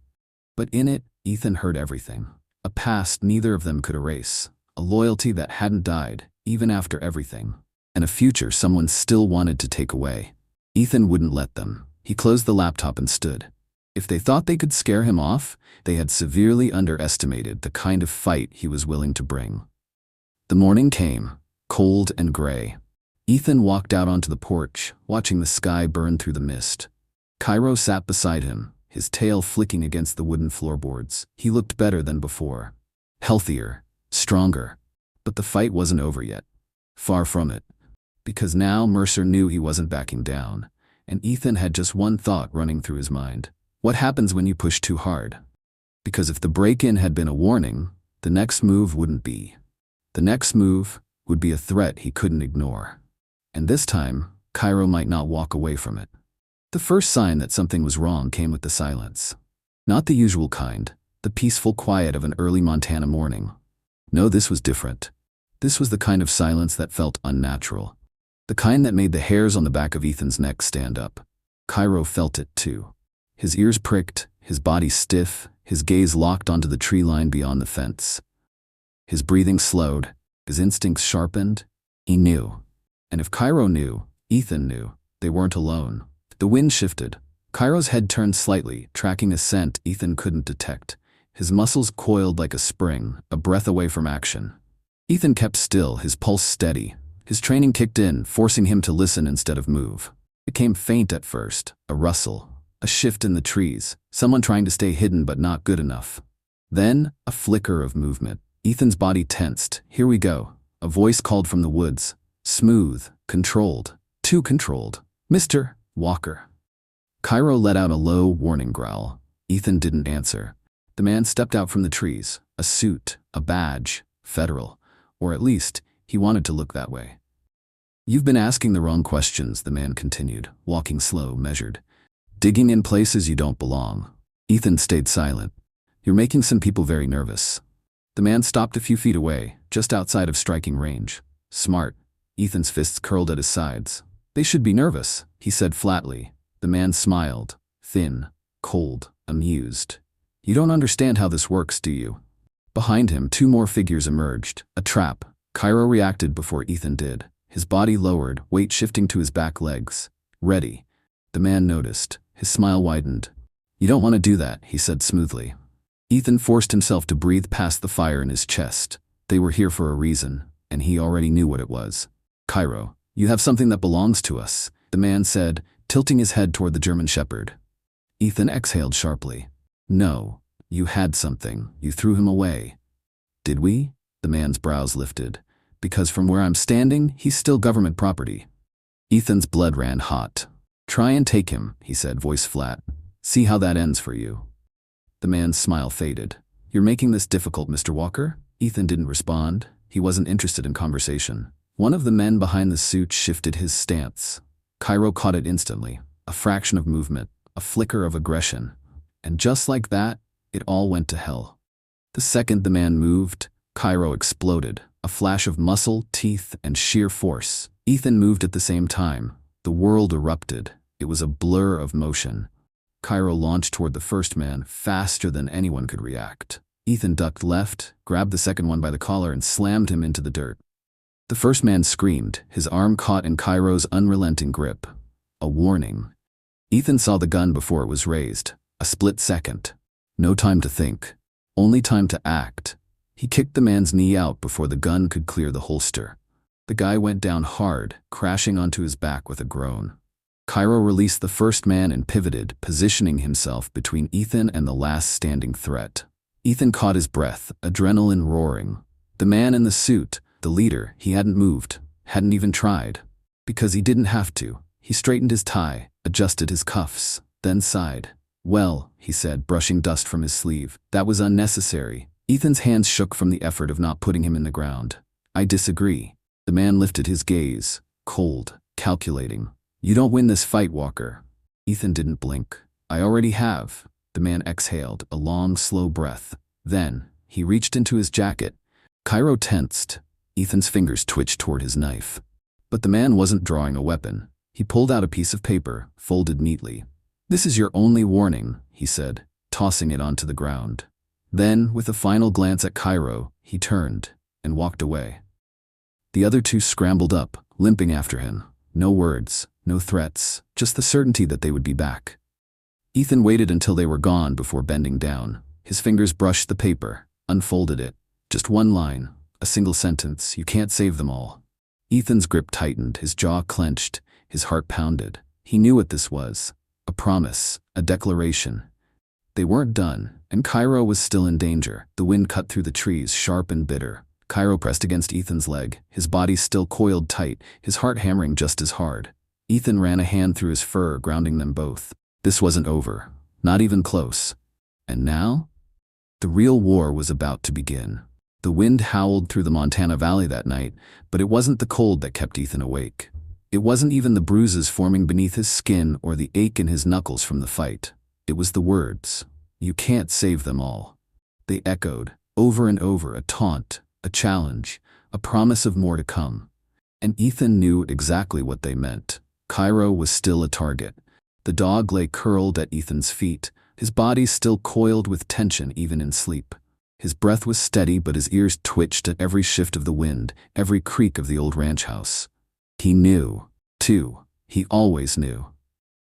But in it, Ethan heard everything. A past neither of them could erase. A loyalty that hadn't died, even after everything. And a future someone still wanted to take away. Ethan wouldn't let them. He closed the laptop and stood. If they thought they could scare him off, they had severely underestimated the kind of fight he was willing to bring. The morning came, cold and gray. Ethan walked out onto the porch, watching the sky burn through the mist. Kairo sat beside him, his tail flicking against the wooden floorboards. He looked better than before. Healthier, stronger. But the fight wasn't over yet. Far from it. Because now Mercer knew he wasn't backing down, and Ethan had just one thought running through his mind. What happens when you push too hard? Because if the break-in had been a warning, the next move wouldn't be. The next move would be a threat he couldn't ignore. And this time, Kairo might not walk away from it. The first sign that something was wrong came with the silence. Not the usual kind, the peaceful quiet of an early Montana morning. No, this was different. This was the kind of silence that felt unnatural. The kind that made the hairs on the back of Ethan's neck stand up. Kairo felt it too. His ears pricked, his body stiff, his gaze locked onto the tree line beyond the fence. His breathing slowed, his instincts sharpened. He knew. And if Kairo knew, Ethan knew. They weren't alone. The wind shifted. Kairo's head turned slightly, tracking a scent Ethan couldn't detect. His muscles coiled like a spring, a breath away from action. Ethan kept still, his pulse steady. His training kicked in, forcing him to listen instead of move. It came faint at first, a rustle, a shift in the trees, someone trying to stay hidden but not good enough. Then, a flicker of movement. Ethan's body tensed. Here we go. A voice called from the woods. Smooth, controlled, too controlled. Mr. Walker. Kairo let out a low, warning growl. Ethan didn't answer. The man stepped out from the trees, a suit, a badge, federal, or at least, he wanted to look that way. You've been asking the wrong questions, the man continued, walking slow, measured. Digging in places you don't belong. Ethan stayed silent. You're making some people very nervous. The man stopped a few feet away, just outside of striking range. Smart. Ethan's fists curled at his sides. They should be nervous, he said flatly. The man smiled, thin, cold, amused. You don't understand how this works, do you? Behind him, two more figures emerged. A trap. Kairo reacted before Ethan did. His body lowered, weight shifting to his back legs. Ready. The man noticed. His smile widened. You don't want to do that, he said smoothly. Ethan forced himself to breathe past the fire in his chest. They were here for a reason, and he already knew what it was. Kairo, you have something that belongs to us, the man said, tilting his head toward the German shepherd. Ethan exhaled sharply. No, you had something. You threw him away. Did we? The man's brows lifted. Because from where I'm standing, he's still government property. Ethan's blood ran hot. Try and take him, he said, voice flat. See how that ends for you. The man's smile faded. You're making this difficult, Mr. Walker? Ethan didn't respond. He wasn't interested in conversation. One of the men behind the suit shifted his stance. Kairo caught it instantly. A fraction of movement, a flicker of aggression. And just like that, it all went to hell. The second the man moved, Kairo exploded. A flash of muscle, teeth, and sheer force. Ethan moved at the same time. The world erupted. It was a blur of motion. Kairo launched toward the first man, faster than anyone could react. Ethan ducked left, grabbed the second one by the collar, and slammed him into the dirt. The first man screamed, his arm caught in Kairo's unrelenting grip. A warning. Ethan saw the gun before it was raised. A split second. No time to think. Only time to act. He kicked the man's knee out before the gun could clear the holster. The guy went down hard, crashing onto his back with a groan. Kairo released the first man and pivoted, positioning himself between Ethan and the last standing threat. Ethan caught his breath, adrenaline roaring. The man in the suit, the leader, he hadn't moved, hadn't even tried. Because he didn't have to. He straightened his tie, adjusted his cuffs, then sighed. Well, he said, brushing dust from his sleeve, that was unnecessary. Ethan's hands shook from the effort of not putting him in the ground. I disagree. The man lifted his gaze, cold, calculating. You don't win this fight, Walker. Ethan didn't blink. I already have. The man exhaled, a long, slow breath. Then, he reached into his jacket. Kairo tensed. Ethan's fingers twitched toward his knife. But the man wasn't drawing a weapon. He pulled out a piece of paper, folded neatly. This is your only warning, he he said, tossing it onto the ground. Then, with a final glance at Kairo, he turned and walked away. The other two scrambled up, limping after him. No words, no threats, just the certainty that they would be back. Ethan waited until they were gone before bending down. His fingers brushed the paper, unfolded it. Just one line, a single sentence, "You can't save them all." Ethan's grip tightened, his jaw clenched, his heart pounded. He knew what this was. A promise, a declaration. They weren't done, and Kairo was still in danger. The wind cut through the trees, sharp and bitter. Kairo pressed against Ethan's leg, his body still coiled tight, his heart hammering just as hard. Ethan ran a hand through his fur, grounding them both. This wasn't over, not even close. And now? The real war was about to begin. The wind howled through the Montana Valley that night, but it wasn't the cold that kept Ethan awake. It wasn't even the bruises forming beneath his skin or the ache in his knuckles from the fight. It was the words, "You can't save them all." They echoed, over and over, a taunt, a challenge, a promise of more to come. And Ethan knew exactly what they meant. Kairo was still a target. The dog lay curled at Ethan's feet, his body still coiled with tension even in sleep. His breath was steady, but his ears twitched at every shift of the wind, every creak of the old ranch house. He knew, too. He always knew.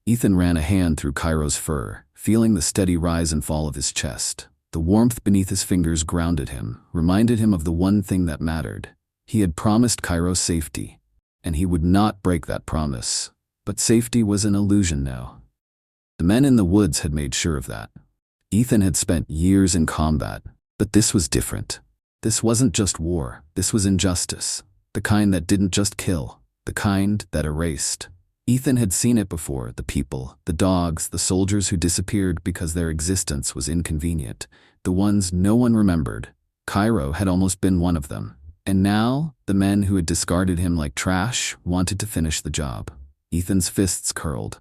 Ethan ran a hand through Kairo's fur, feeling the steady rise and fall of his chest. The warmth beneath his fingers grounded him, reminded him of the one thing that mattered. He had promised Kairo safety, and he would not break that promise. But safety was an illusion now. The men in the woods had made sure of that. Ethan had spent years in combat, but this was different. This wasn't just war, this was injustice. The kind that didn't just kill, the kind that erased. Ethan had seen it before, the people, the dogs, the soldiers who disappeared because their existence was inconvenient, the ones no one remembered. Kairo had almost been one of them. And now, the men who had discarded him like trash wanted to finish the job. Ethan's fists curled.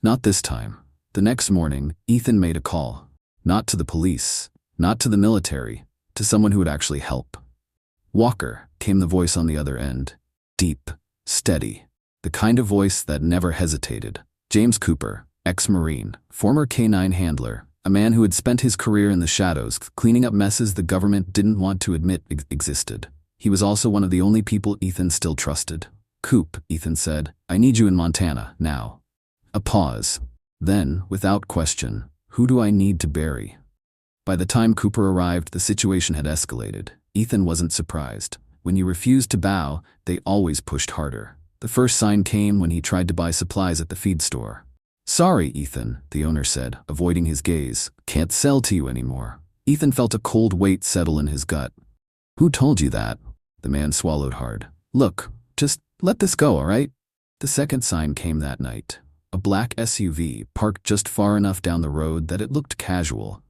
Not this time. The next morning, Ethan made a call. Not to the police, not to the military, to someone who would actually help. "Walker," came the voice on the other end. Deep, steady. The kind of voice that never hesitated. James Cooper, ex-Marine, former K-9 handler, a man who had spent his career in the shadows, cleaning up messes the government didn't want to admit existed. He was also one of the only people Ethan still trusted. "Coop," Ethan said, "I need you in Montana, now." A pause. Then, without question, "Who do I need to bury?" By the time Cooper arrived, the situation had escalated. Ethan wasn't surprised. When you refused to bow, they always pushed harder. The first sign came when he tried to buy supplies at the feed store. "Sorry, Ethan," the owner said, avoiding his gaze. "Can't sell to you anymore." Ethan felt a cold weight settle in his gut. "Who told you that?" The man swallowed hard. "Look, just let this go, all right?" The second sign came that night. A black SUV parked just far enough down the road that it looked casual.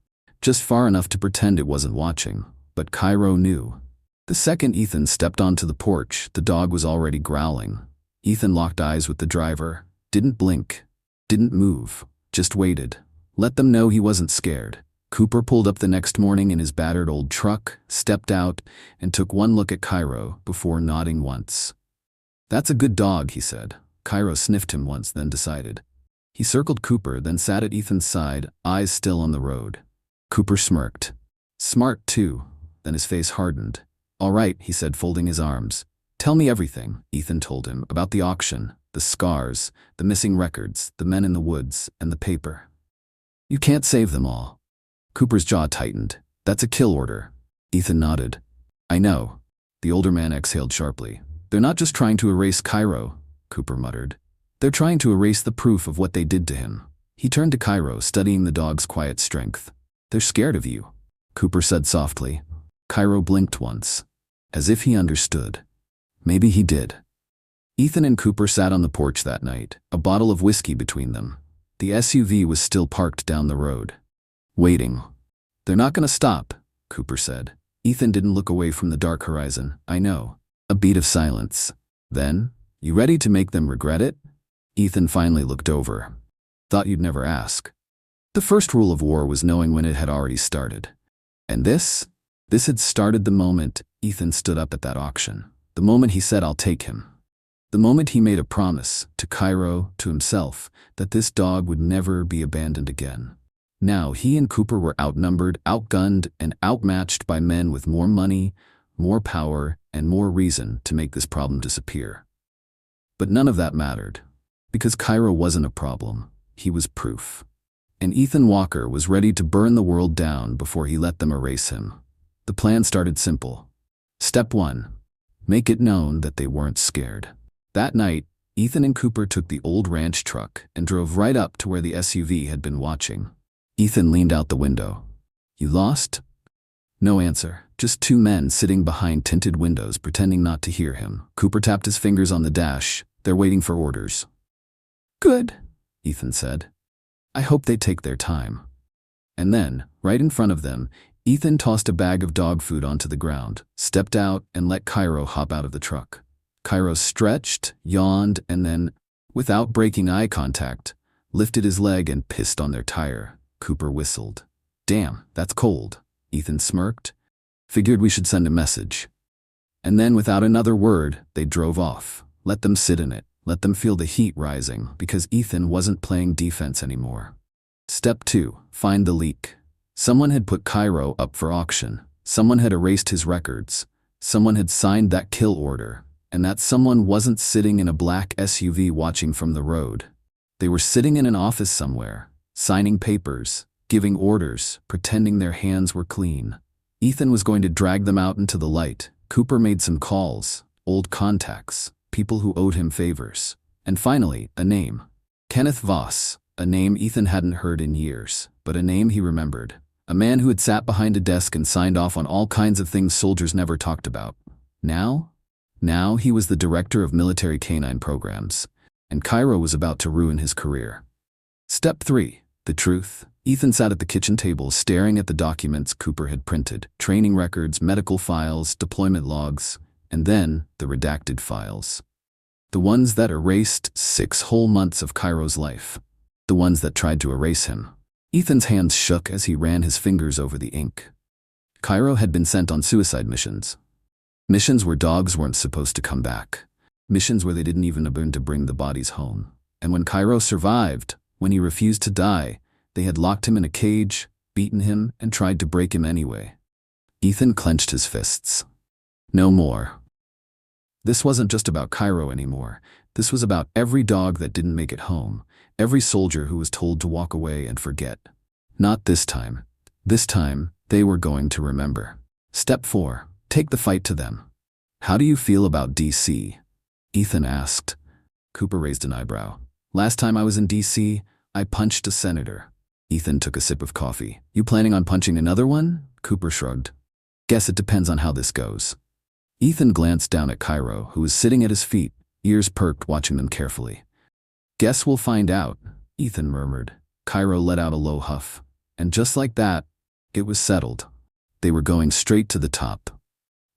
Just far enough to pretend it wasn't watching. But Kairo knew. The second Ethan stepped onto the porch, the dog was already growling. Ethan locked eyes with the driver, didn't blink, didn't move, just waited. Let them know he wasn't scared. Cooper pulled up the next morning in his battered old truck, stepped out, and took one look at Kairo before nodding once. "That's a good dog," he said. Kairo sniffed him once, then decided. He circled Cooper, then sat at Ethan's side, eyes still on the road. Cooper smirked. "Smart, too." Then his face hardened. "All right," he said, folding his arms. "Tell me everything," Ethan told him, about the auction, the scars, the missing records, the men in the woods, and the paper. "You can't save them all." Cooper's jaw tightened. "That's a kill order." Ethan nodded. "I know." The older man exhaled sharply. "They're not just trying to erase Kairo," Cooper muttered. "They're trying to erase the proof of what they did to him." He turned to Kairo, studying the dog's quiet strength. "They're scared of you," Cooper said softly. Kairo blinked once, as if he understood. Maybe he did. Ethan and Cooper sat on the porch that night, a bottle of whiskey between them. The SUV was still parked down the road. Waiting. "They're not going to stop," Cooper said. Ethan didn't look away from the dark horizon. "I know." A beat of silence. Then, "You ready to make them regret it?" Ethan finally looked over. "Thought you'd never ask." The first rule of war was knowing when it had already started. And this had started the moment Ethan stood up at that auction. The moment he said, "I'll take him." The moment he made a promise, to Kairo, to himself, that this dog would never be abandoned again. Now he and Cooper were outnumbered, outgunned, and outmatched by men with more money, more power, and more reason to make this problem disappear. But none of that mattered, because Kairo wasn't a problem, he was proof. And Ethan Walker was ready to burn the world down before he let them erase him. The plan started simple. Step 1. Make it known that they weren't scared. That night, Ethan and Cooper took the old ranch truck and drove right up to where the SUV had been watching. Ethan leaned out the window. "You lost?" No answer, just two men sitting behind tinted windows pretending not to hear him. Cooper tapped his fingers on the dash. "They're waiting for orders." "Good," Ethan said. "I hope they take their time." And then, right in front of them, Ethan tossed a bag of dog food onto the ground, stepped out, and let Kairo hop out of the truck. Kairo stretched, yawned, and then, without breaking eye contact, lifted his leg and pissed on their tire. Cooper whistled. "Damn, that's cold," Ethan smirked. "Figured we should send a message." And then, without another word, they drove off. Let them sit in it. Let them feel the heat rising, because Ethan wasn't playing defense anymore. Step 2. Find the leak. Someone had put Kairo up for auction. Someone had erased his records. Someone had signed that kill order. And that someone wasn't sitting in a black SUV watching from the road. They were sitting in an office somewhere, signing papers, giving orders, pretending their hands were clean. Ethan was going to drag them out into the light. Cooper made some calls, old contacts, people who owed him favors. And finally, a name. Kenneth Voss, a name Ethan hadn't heard in years, but a name he remembered. A man who had sat behind a desk and signed off on all kinds of things soldiers never talked about. Now he was the director of military canine programs, and Kairo was about to ruin his career. Step 3. The truth. Ethan sat at the kitchen table staring at the documents Cooper had printed, training records, medical files, deployment logs, and then the redacted files. The ones that erased 6 whole months of Kairo's life. The ones that tried to erase him. Ethan's hands shook as he ran his fingers over the ink. Kairo had been sent on suicide missions. Missions where dogs weren't supposed to come back. Missions where they didn't even begin to bring the bodies home. And when Kairo survived, when he refused to die, they had locked him in a cage, beaten him, and tried to break him anyway. Ethan clenched his fists. No more. This wasn't just about Kairo anymore. This was about every dog that didn't make it home, every soldier who was told to walk away and forget. Not this time. This time, they were going to remember. Step 4. Take the fight to them. "How do you feel about DC?" Ethan asked. Cooper raised an eyebrow. "Last time I was in DC, I punched a senator." Ethan took a sip of coffee. "You planning on punching another one?" Cooper shrugged. "Guess it depends on how this goes." Ethan glanced down at Kairo, who was sitting at his feet, ears perked, watching them carefully. "Guess we'll find out," Ethan murmured. Kairo let out a low huff. And just like that, it was settled. They were going straight to the top.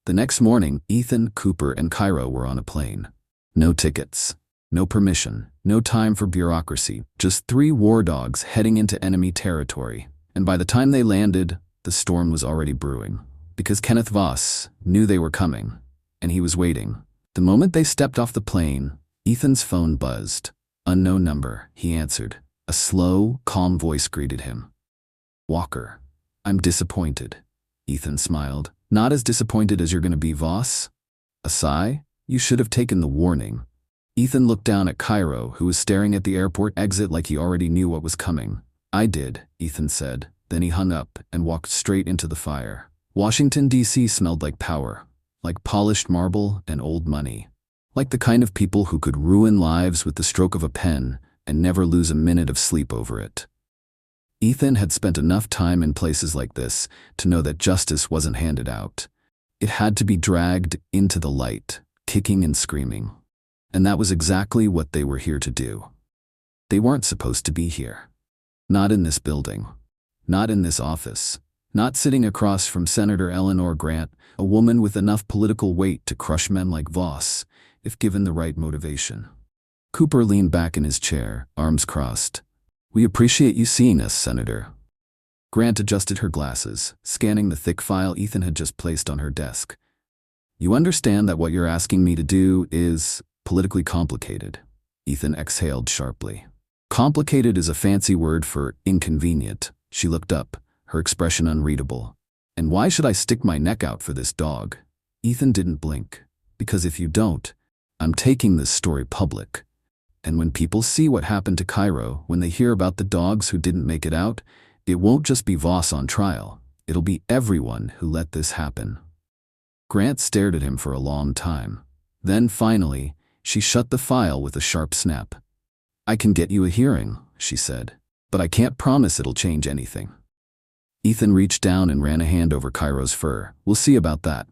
The next morning, Ethan, Cooper, and Kairo were on a plane. No tickets, no permission, no time for bureaucracy, just 3 war dogs heading into enemy territory. And by the time they landed, the storm was already brewing. Because Kenneth Voss knew they were coming, and he was waiting. The moment they stepped off the plane, Ethan's phone buzzed. "Unknown number," he answered. A slow, calm voice greeted him. "Walker, I'm disappointed." Ethan smiled. "Not as disappointed as you're going to be, Voss?" A sigh? "You should have taken the warning." Ethan looked down at Kairo, who was staring at the airport exit like he already knew what was coming. "I did," Ethan said. Then he hung up and walked straight into the fire. Washington, D.C. smelled like power, like polished marble and old money. Like the kind of people who could ruin lives with the stroke of a pen and never lose a minute of sleep over it. Ethan had spent enough time in places like this to know that justice wasn't handed out. It had to be dragged into the light, kicking and screaming. And that was exactly what they were here to do. They weren't supposed to be here. Not in this building. Not in this office. Not sitting across from Senator Eleanor Grant, a woman with enough political weight to crush men like Voss, if given the right motivation. Cooper leaned back in his chair, arms crossed. "We appreciate you seeing us, Senator." Grant adjusted her glasses, scanning the thick file Ethan had just placed on her desk. "You understand that what you're asking me to do is politically complicated." Ethan exhaled sharply. "Complicated is a fancy word for inconvenient," She looked up, her expression unreadable. And why should I stick my neck out for this dog? Ethan didn't blink. Because if you don't, I'm taking this story public. And when people see what happened to Kairo, when they hear about the dogs who didn't make it out, it won't just be Voss on trial. It'll be everyone who let this happen. Grant stared at him for a long time. Then finally, she shut the file with a sharp snap. I can get you a hearing, she said, but I can't promise it'll change anything. Ethan reached down and ran a hand over Kairo's fur. We'll see about that.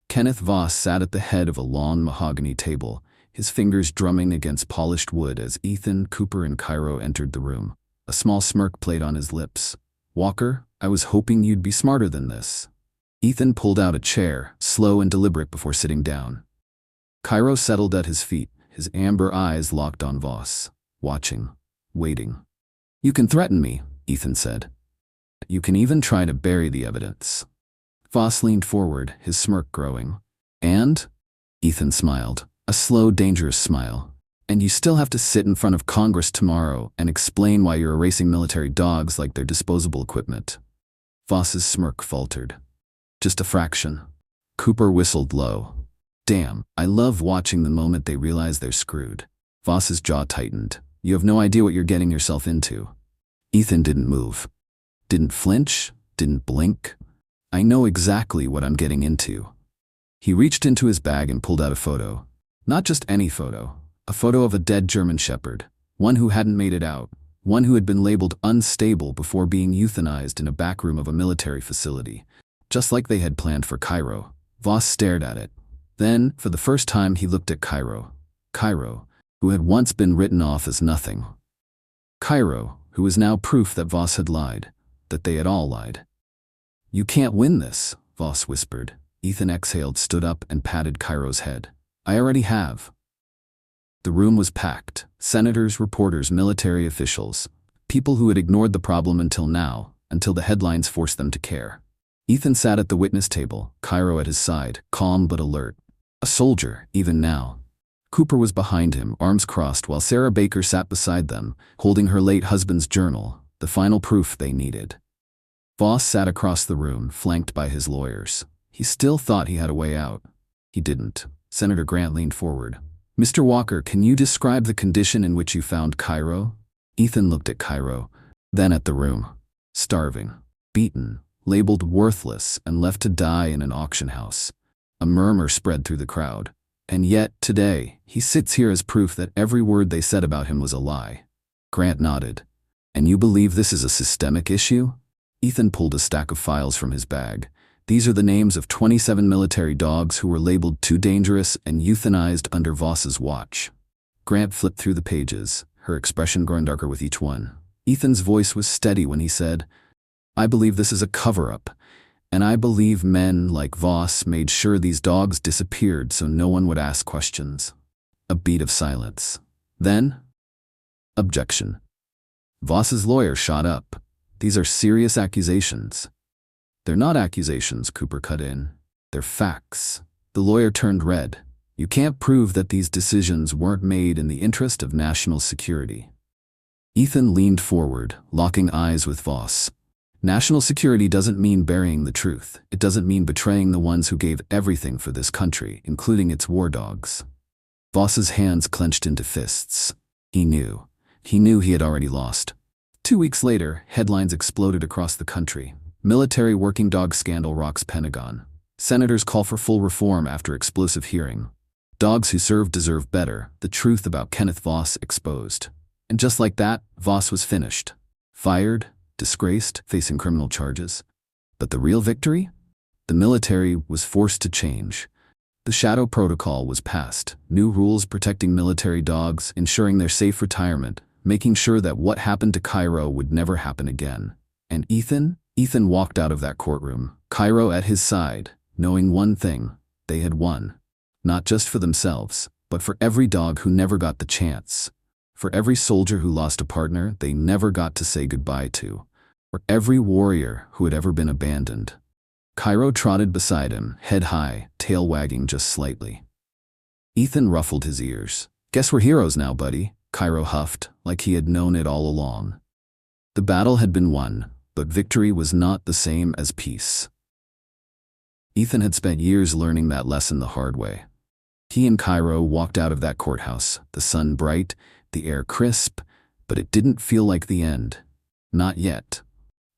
Kenneth Voss sat at the head of a long mahogany table, his fingers drumming against polished wood as Ethan, Cooper, and Kairo entered the room. A small smirk played on his lips. Walker, I was hoping you'd be smarter than this. Ethan pulled out a chair, slow and deliberate before sitting down. Kairo settled at his feet, his amber eyes locked on Voss, watching, waiting. You can threaten me, Ethan said. You can even try to bury the evidence. Voss leaned forward, his smirk growing. And? Ethan smiled, a slow, dangerous smile. And you still have to sit in front of Congress tomorrow and explain why you're erasing military dogs like they're disposable equipment. Voss's smirk faltered. Just a fraction. Cooper whistled low. Damn, I love watching the moment they realize they're screwed. Voss's jaw tightened. You have no idea what you're getting yourself into. Ethan didn't move. Didn't flinch, didn't blink. I know exactly what I'm getting into. He reached into his bag and pulled out a photo. Not just any photo. A photo of a dead German shepherd. One who hadn't made it out. One who had been labeled unstable before being euthanized in a back room of a military facility. Just like they had planned for Kairo. Voss stared at it. Then, for the first time, he looked at Kairo. Kairo, who had once been written off as nothing. Kairo, who was now proof that Voss had lied. That they had all lied. You can't win this, Voss whispered. Ethan exhaled, stood up, and patted Kairo's head. I already have. The room was packed. Senators, reporters, military officials. People who had ignored the problem until now, until the headlines forced them to care. Ethan sat at the witness table, Kairo at his side, calm but alert. A soldier, even now. Cooper was behind him, arms crossed, while Sarah Baker sat beside them, holding her late husband's journal, the final proof they needed. Voss sat across the room, flanked by his lawyers. He still thought he had a way out. He didn't. Senator Grant leaned forward. Mr. Walker, can you describe the condition in which you found Kairo? Ethan looked at Kairo, then at the room. Starving, beaten, labeled worthless, and left to die in an auction house. A murmur spread through the crowd. And yet, today, he sits here as proof that every word they said about him was a lie. Grant nodded. And you believe this is a systemic issue? Ethan pulled a stack of files from his bag. These are the names of 27 military dogs who were labeled too dangerous and euthanized under Voss's watch. Grant flipped through the pages, her expression growing darker with each one. Ethan's voice was steady when he said, I believe this is a cover-up, and I believe men like Voss made sure these dogs disappeared so no one would ask questions. A beat of silence. Then, objection. Voss's lawyer shot up. These are serious accusations. They're not accusations, Cooper cut in. They're facts. The lawyer turned red. You can't prove that these decisions weren't made in the interest of national security. Ethan leaned forward, locking eyes with Voss. National security doesn't mean burying the truth. It doesn't mean betraying the ones who gave everything for this country, including its war dogs. Voss's hands clenched into fists. He knew. He knew he had already lost. 2 weeks later, headlines exploded across the country. Military working dog scandal rocks Pentagon. Senators call for full reform after explosive hearing. Dogs who serve deserve better. The truth about Kenneth Voss exposed. And just like that, Voss was finished. Fired, disgraced, facing criminal charges. But the real victory? The military was forced to change. The Shadow Protocol was passed. New rules protecting military dogs, ensuring their safe retirement, making sure that what happened to Kairo would never happen again. And Ethan walked out of that courtroom, Kairo at his side, knowing one thing, they had won. Not just for themselves, but for every dog who never got the chance. For every soldier who lost a partner they never got to say goodbye to. For every warrior who had ever been abandoned. Kairo trotted beside him, head high, tail wagging just slightly. Ethan ruffled his ears. Guess we're heroes now, buddy, Kairo huffed, like he had known it all along. The battle had been won. But victory was not the same as peace. Ethan had spent years learning that lesson the hard way. He and Kairo walked out of that courthouse, the sun bright, the air crisp, but it didn't feel like the end. Not yet.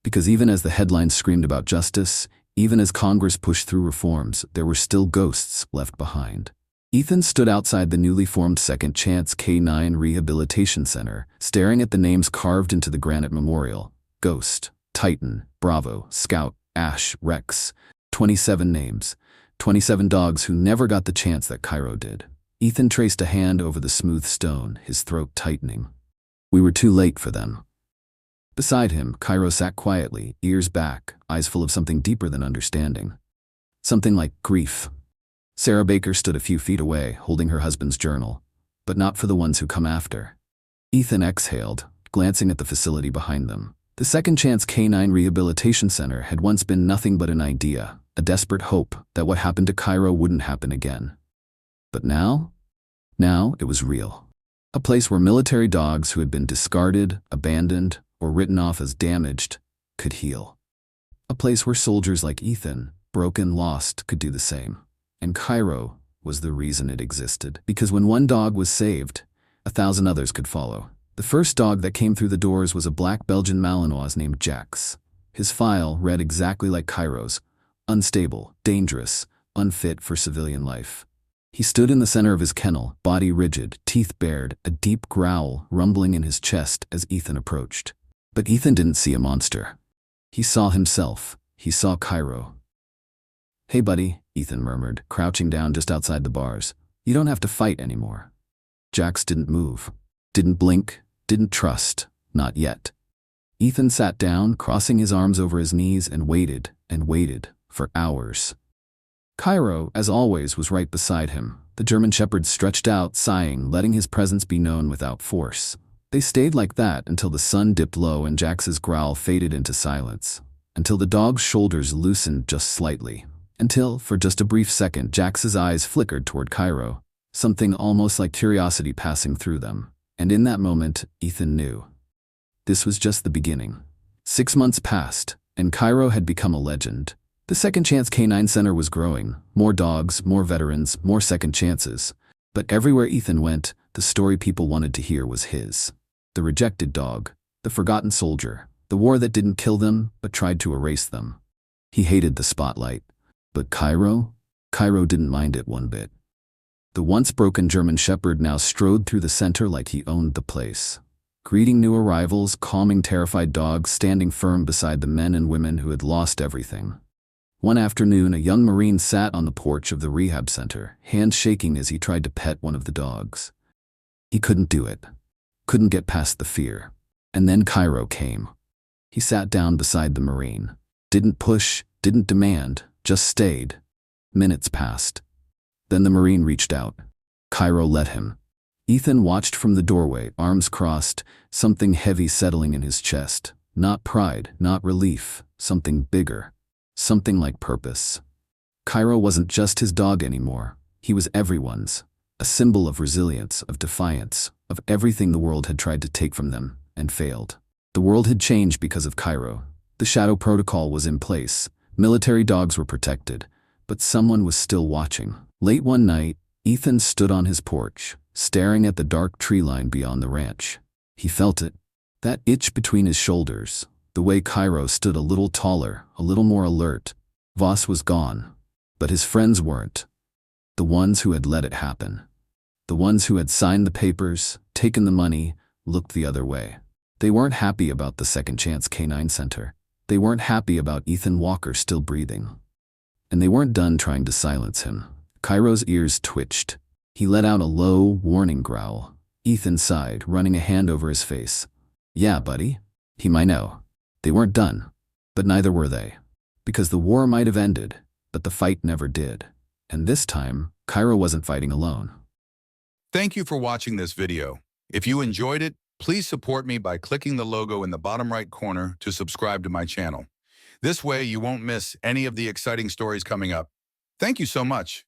Because even as the headlines screamed about justice, even as Congress pushed through reforms, there were still ghosts left behind. Ethan stood outside the newly formed Second Chance K-9 Rehabilitation Center, staring at the names carved into the granite memorial. Ghost, Titan, Bravo, Scout, Ash, Rex. 27 names. 27 dogs who never got the chance that Kairo did. Ethan traced a hand over the smooth stone, his throat tightening. We were too late for them. Beside him, Kairo sat quietly, ears back, eyes full of something deeper than understanding. Something like grief. Sarah Baker stood a few feet away, holding her husband's journal, but not for the ones who come after. Ethan exhaled, glancing at the facility behind them. The Second Chance K-9 Rehabilitation Center had once been nothing but an idea, a desperate hope that what happened to Kairo wouldn't happen again. But now? Now it was real. A place where military dogs who had been discarded, abandoned, or written off as damaged could heal. A place where soldiers like Ethan, broken, lost, could do the same. And Kairo was the reason it existed. Because when one dog was saved, 1,000 others could follow. The first dog that came through the doors was a black Belgian Malinois named Jax. His file read exactly like Kairo's: unstable, dangerous, unfit for civilian life. He stood in the center of his kennel, body rigid, teeth bared, a deep growl rumbling in his chest as Ethan approached. But Ethan didn't see a monster. He saw himself. He saw Kairo. "Hey buddy," Ethan murmured, crouching down just outside the bars. "You don't have to fight anymore." Jax didn't move. Didn't blink. Didn't trust. Not yet. Ethan sat down, crossing his arms over his knees, and waited for hours. Kairo, as always, was right beside him. The German shepherd stretched out, sighing, letting his presence be known without force. They stayed like that until the sun dipped low and Jax's growl faded into silence. Until the dog's shoulders loosened just slightly. Until, for just a brief second, Jax's eyes flickered toward Kairo, something almost like curiosity passing through them. And in that moment, Ethan knew. This was just the beginning. 6 months passed, and Kairo had become a legend. The Second Chance K-9 Center was growing. More dogs, more veterans, more second chances. But everywhere Ethan went, the story people wanted to hear was his. The rejected dog, the forgotten soldier, the war that didn't kill them, but tried to erase them. He hated the spotlight. But Kairo didn't mind it one bit. The once broken German shepherd now strode through the center like he owned the place, greeting new arrivals, calming terrified dogs, standing firm beside the men and women who had lost everything. One afternoon, a young Marine sat on the porch of the rehab center, hands shaking as he tried to pet one of the dogs. He couldn't do it. Couldn't get past the fear. And then Kairo came. He sat down beside the Marine. Didn't push, didn't demand, just stayed. Minutes passed. Then the Marine reached out. Kairo let him. Ethan watched from the doorway, arms crossed, something heavy settling in his chest. Not pride, not relief, something bigger. Something like purpose. Kairo wasn't just his dog anymore. He was everyone's. A symbol of resilience, of defiance, of everything the world had tried to take from them and failed. The world had changed because of Kairo. The Shadow Protocol was in place. Military dogs were protected. But someone was still watching. Late one night, Ethan stood on his porch, staring at the dark tree line beyond the ranch. He felt it. That itch between his shoulders. The way Kairo stood a little taller, a little more alert. Voss was gone. But his friends weren't. The ones who had let it happen. The ones who had signed the papers, taken the money, looked the other way. They weren't happy about the Second Chance K-9 Center. They weren't happy about Ethan Walker still breathing. And they weren't done trying to silence him. Kairo's ears twitched. He let out a low, warning growl. Ethan sighed, running a hand over his face. "Yeah, buddy." He might know. They weren't done. But neither were they. Because the war might have ended, but the fight never did. And this time, Kairo wasn't fighting alone. Thank you for watching this video. If you enjoyed it, please support me by clicking the logo in the bottom right corner to subscribe to my channel. This way you won't miss any of the exciting stories coming up. Thank you so much.